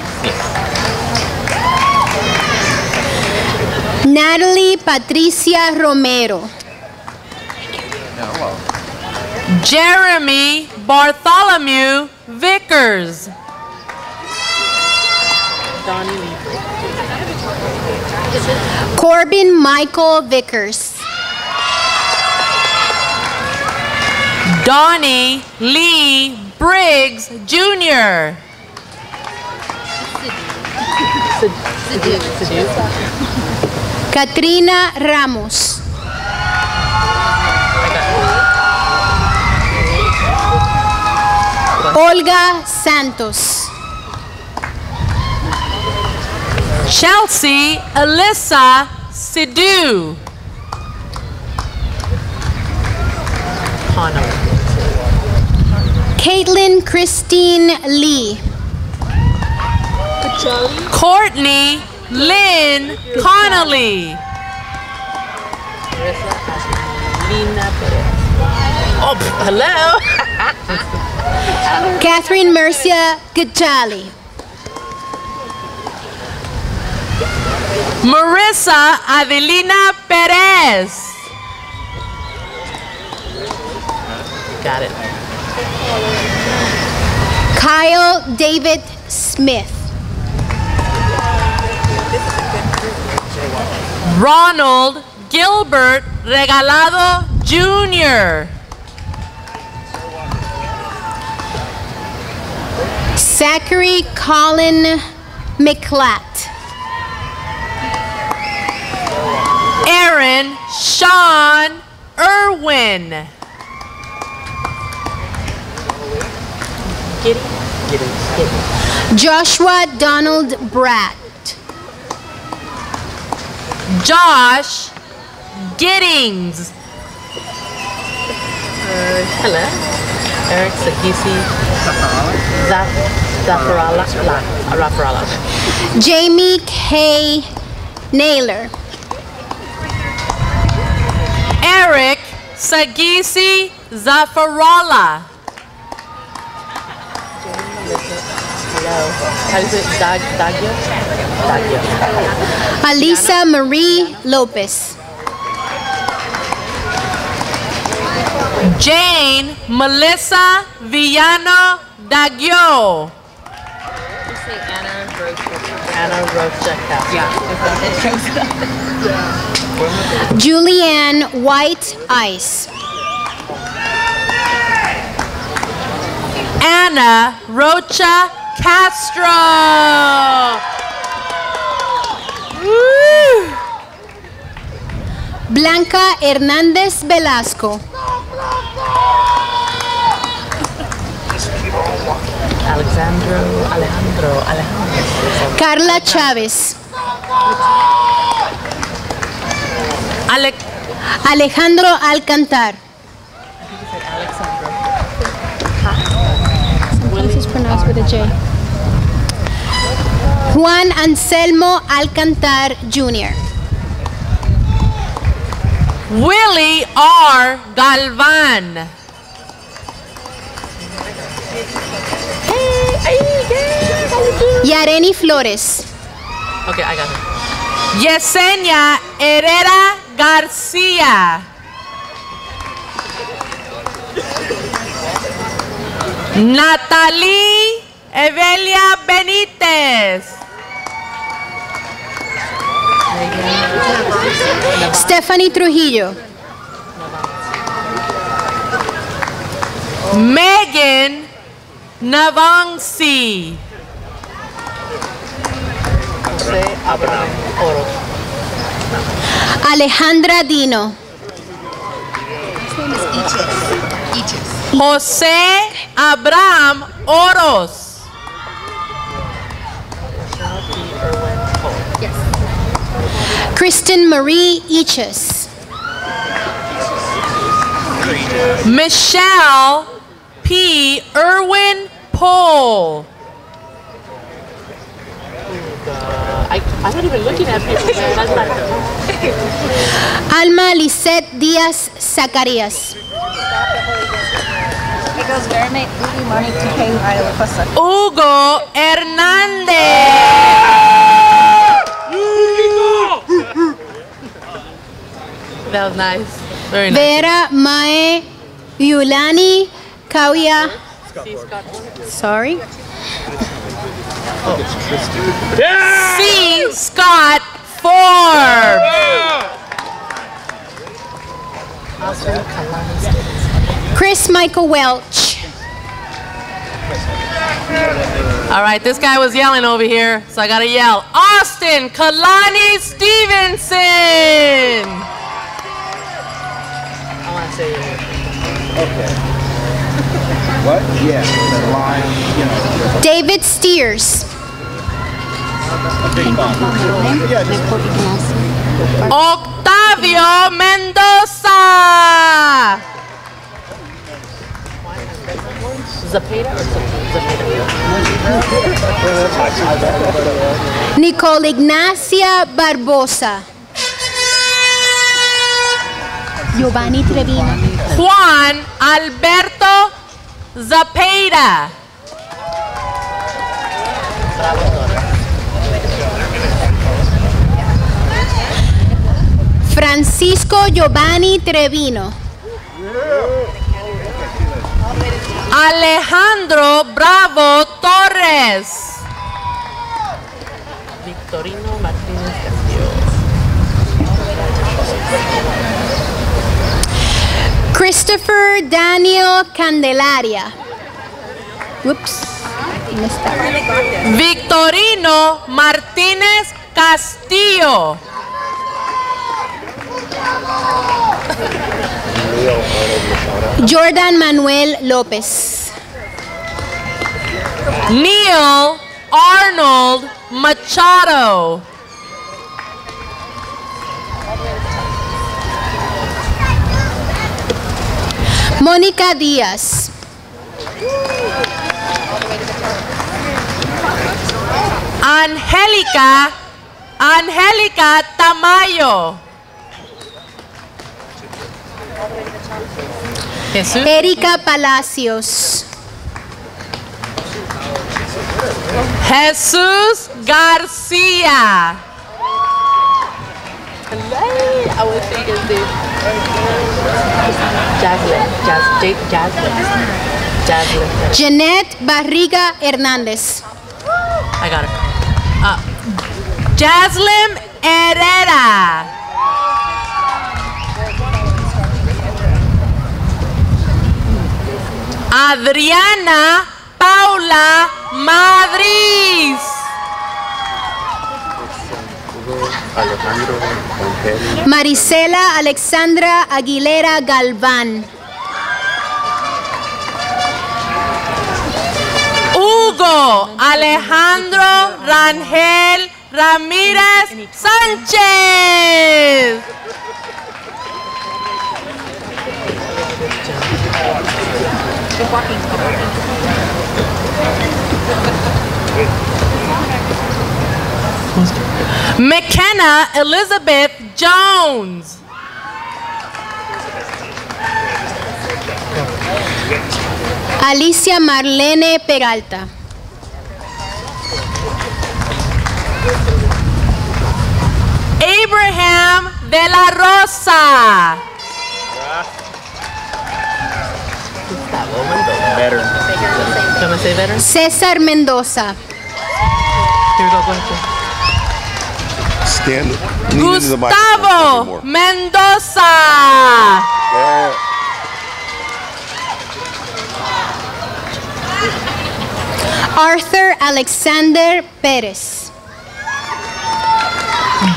Natalie Patricia Romero. Jeremy Bartholomew Vickers. Donnie Lee. Corbin Michael Vickers. Donnie Lee Briggs Jr. Katrina Ramos. Olga Santos. Chelsea Alyssa Sidhu. Caitlin Christine Lee. Courtney Lynn Connolly. Oh, hello. Catherine Mercia Gajali. Marissa Adelina Perez. Got it. Kyle David Smith. Ronald Gilbert Regalado Jr. Zachary Colin McClatt. Aaron Sean Irwin. Joshua Donald Bratt. Josh Giddings. Hello. Eric Sagisi. Zafarala. Jamie K. Naylor. Eric Sagisi Zafarala. How do you say it? Dagyo? Alisa Marie Lopez. Jane Melissa Villano Dagyo. Anna Rocha. Julianne White Ice. Anna Rocha Castro. Woo! Blanca Hernández Velasco. Alejandro. Carla Chávez. Alejandro Alcantar. Sometimes it's pronounced with a J. Juan Anselmo Alcantar Jr. Willie R. Galvan. Yareni Flores. Okay, I got it. Yesenia Herrera Garcia. Natalie Evelia Benitez. Stephanie Trujillo. Megan Navangsi. Alejandra Dino. Jose Abraham Oros. Kristen Marie Eaches. Michelle P. Irwin Pohl. I'm not even looking at people, man. Alma Lisette Díaz Zacarías. Hugo Hernández. That was nice. Very nice. Vera Mae Yulani Kauya. Sorry. C. Scott Forbes. Chris Michael Welch. All right, this guy was yelling over here, so I gotta yell. Austin Kalani Stevenson. I want to say it. Okay. What? Yeah, the line, you know. David Steers. Octavio Mendoza. Zapata or Zapata? Nicole Ignacia Barbosa. Giovanni Trevino. Juan Alberto Zapata. Francisco Giovanni Trevino. Alejandro Bravo Torres. Victorino Martínez Castillo. Christopher Daniel Candelaria. Whoops. Victorino Martínez Castillo. Jordan Manuel López. Neil Arnold Machado. Mónica Díaz. Angélica Tamayo. Erika Palacios. Jesús García. I would think it's this. Jaslyn. Jeanette Barriga Hernández. I got it. Jaslyn Herrera. Adriana Paula Madrid. Marisela Alexandra Aguilera Galván. Hugo Alejandro Rangel Ramírez Sánchez. McKenna Elizabeth Jones. Alicia Marlene Peralta. Abraham de la Rosa. Better. Can I say better? César Mendoza. Here we go, go ahead. Stand. Gustavo Mendoza. Yeah. Arthur Alexander Pérez.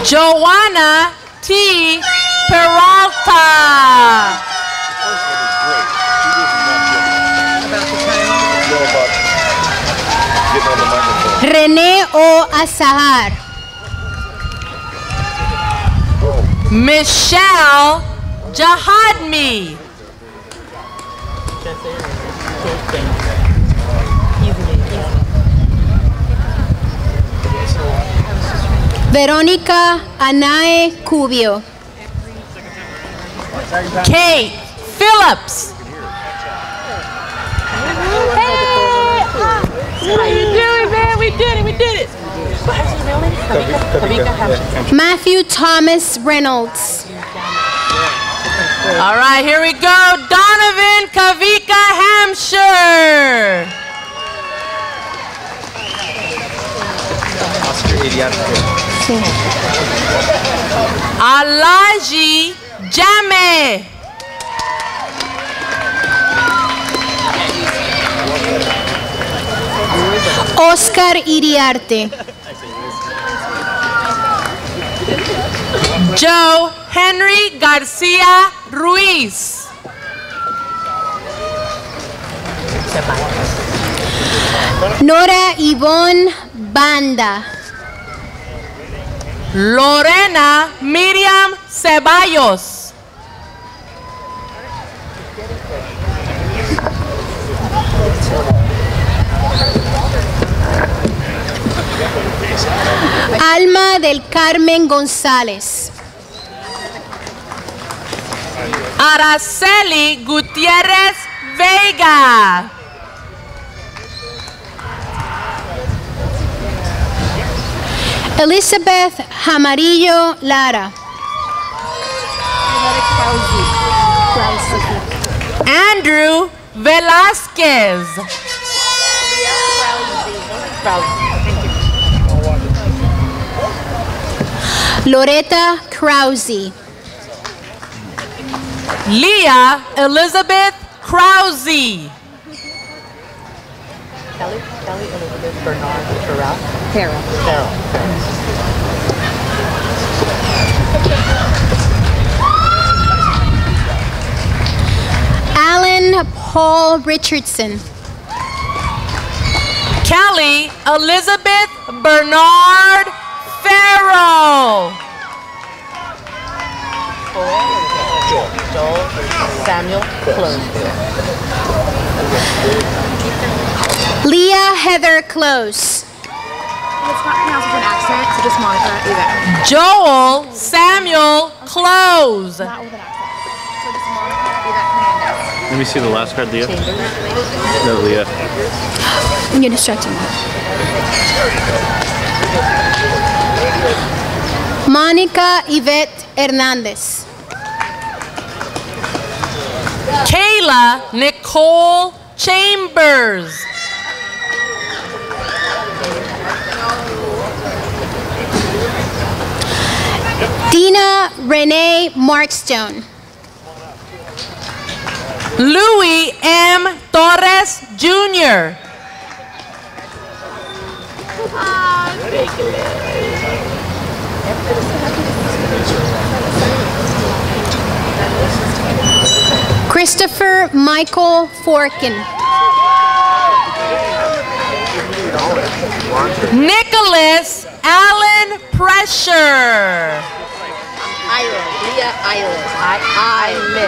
Joanna T. Peralta. René O. Azahar. Michelle Jahadmi. Verónica Anae Cubio. Kate Phillips. How you doing, man? We did it. We did it. What's his real name? Kavika. Matthew Thomas Reynolds. All right, here we go. Donovan Kavika Hampshire. Alaji Jame. Oscar Iriarte. Joe Henry Garcia Ruiz. Nora Yvonne Banda. Lorena Miriam Ceballos. del Carmen González. Araceli Gutierrez Vega. Elizabeth Jamarillo Lara. Andrew Velasquez. Loretta Krause. Leah Elizabeth Krause. Kelly Elizabeth Bernard Terrell. Alan Paul Richardson. Kelly Elizabeth Bernard Farrell. Joel Samuel Close. Leah Heather Close. It's not pronounced with an accent, so just Monica either. Joel Samuel Close. Not with an accent. So just Monica Hernandez. Let me see the last card, Leah. No, Leah. You're distracting me. Monica Yvette Hernandez. Kayla Nicole Chambers. Dina Renee Markstone. Louis M. Torres Jr. Christopher Michael Forkin. Nicholas Allen Pressure. Leah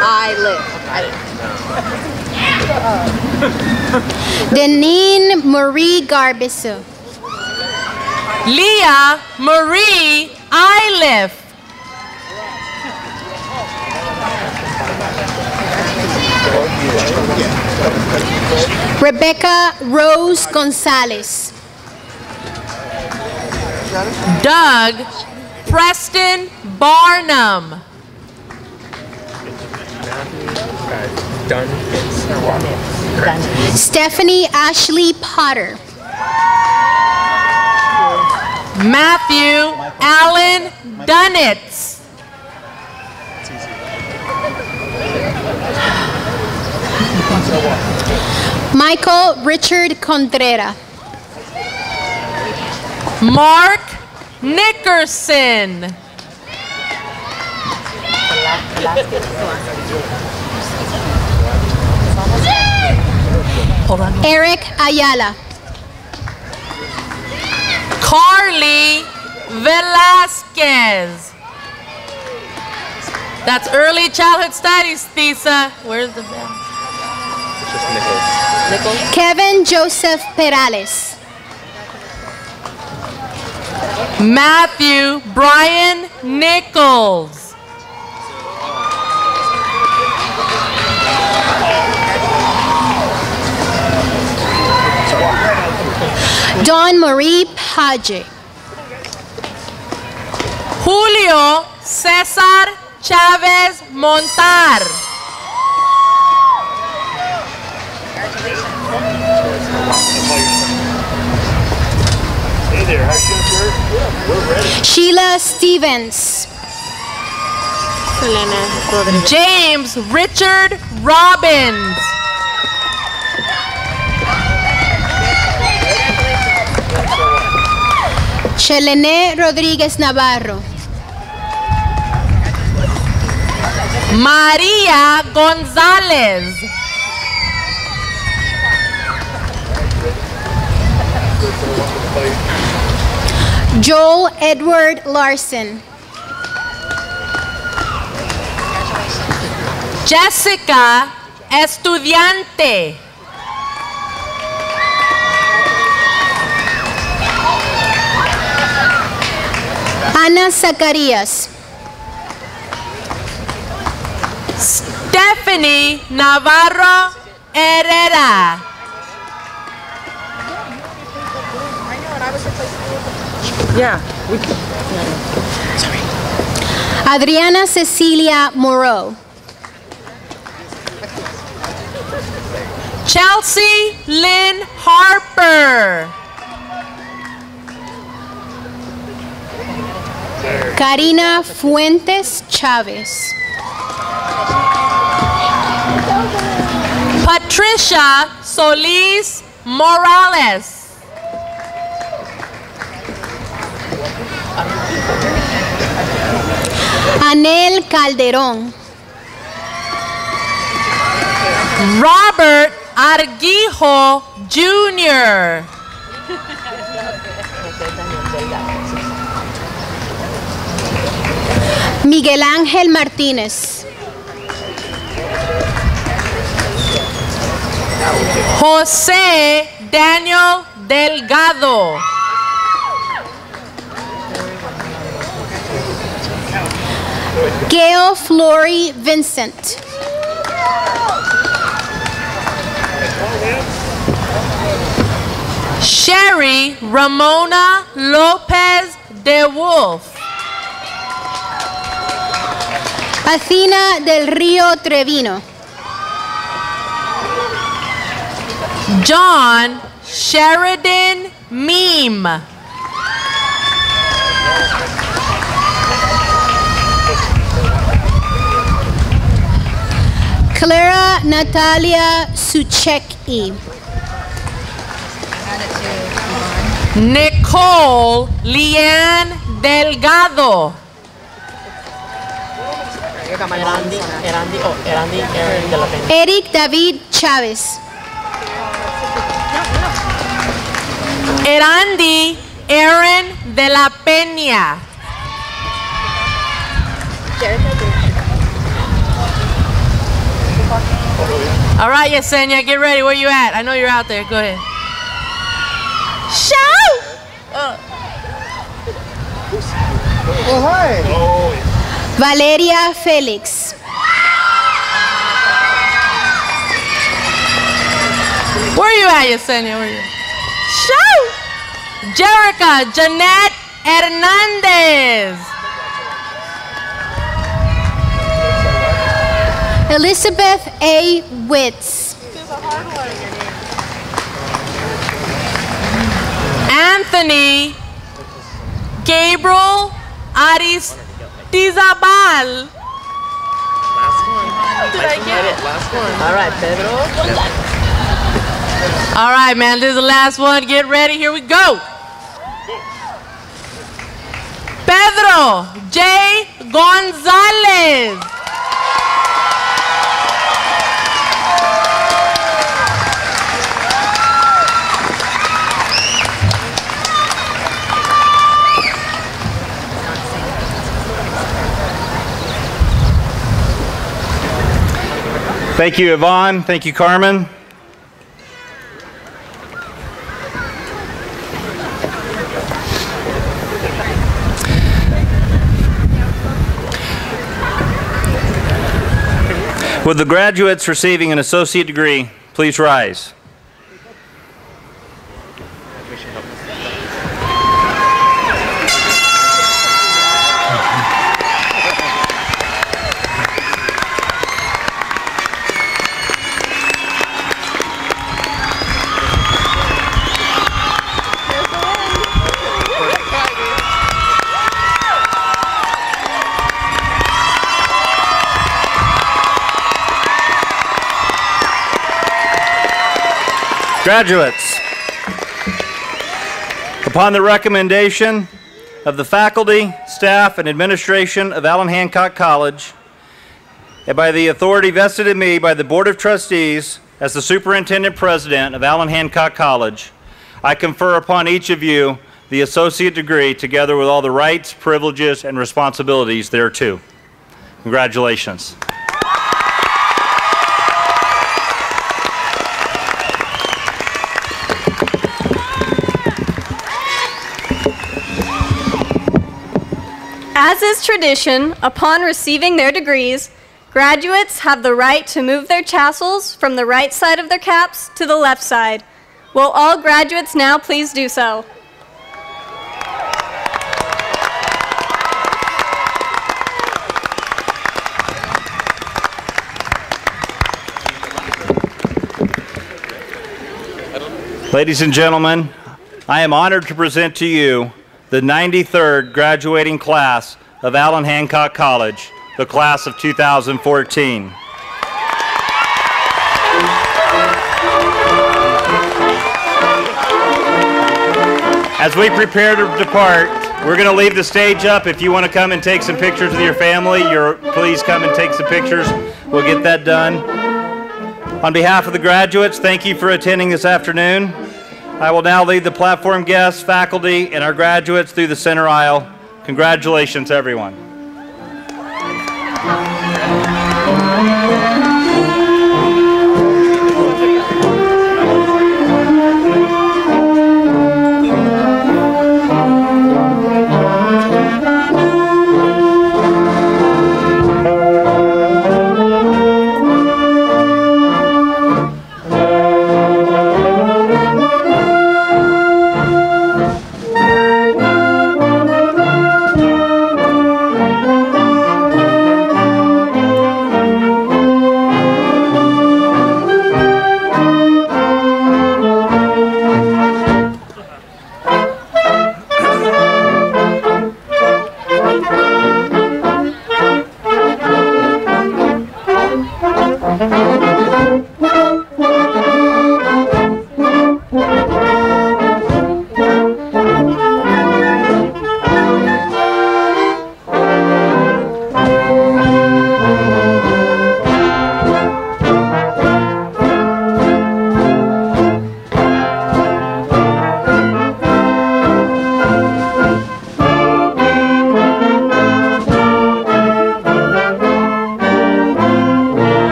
I live. Deneen Marie Garbiso. Leah Marie Iliff. Rebecca Rose Gonzalez. Doug Preston Barnum. Stephanie Ashley Potter. Matthew Allen Dunitz. Michael Richard Contreras. Mark Nickerson. Eric Ayala. Carly Velasquez. That's early childhood studies, Thesa. Where's the bell? Nichols. Kevin Joseph Perales. Matthew Brian Nichols. Dawn Marie Paget. Julio Cesar Chavez Montar. Hey there, how's your shirt? We're ready. Sheila Stevens. James Richard Robbins. Chelene Rodríguez Navarro. María González. Joel Edward Larson. Jessica Estudiante. Ana Zacarías. Stephanie Navarro Herrera. Yeah. Adriana Cecilia Moreau. Chelsea Lynn Harper. Karina Fuentes Chávez. Patricia Solis Morales. Anel Calderón. Robert Arguijo Jr. Miguel Ángel Martínez. José Daniel Delgado. Gail Flory Vincent. Sherry Ramona Lopez de Wolf. Athena del Río Trevino. John Sheridan Meme. Clara Natalia Sucheki. Nicole Leanne Delgado. Eric David Chávez. Erandi Aaron de la Peña. All right, Yesenia, get ready. Where you at? I know you're out there. Go ahead. Shout! Oh, hi. Valeria Félix. Where you at, Yesenia? Where you at? Shout! Jerica Jeanette Hernandez. Elizabeth A. Witz. Anthony Gabriel Aristizabal. Did I get it? Last one. All right, Pedro. All right, man, this is the last one. Get ready. Here we go. Pedro J. Gonzalez. Thank you, Yvonne. Thank you, Carmen. With the graduates receiving an associate degree, please rise. Graduates, upon the recommendation of the faculty, staff, and administration of Allen Hancock College, and by the authority vested in me by the Board of Trustees as the Superintendent President of Allen Hancock College, I confer upon each of you the associate degree together with all the rights, privileges, and responsibilities thereto. Congratulations. As is tradition, upon receiving their degrees, graduates have the right to move their tassels from the right side of their caps to the left side. Will all graduates now please do so? Ladies and gentlemen, I am honored to present to you the 93rd graduating class of Allen Hancock College, the class of 2014. As we prepare to depart, we're going to leave the stage up. If you want to come and take some pictures with your family, please come and take some pictures. We'll get that done. On behalf of the graduates, thank you for attending this afternoon. I will now lead the platform guests, faculty, and our graduates through the center aisle. Congratulations, everyone.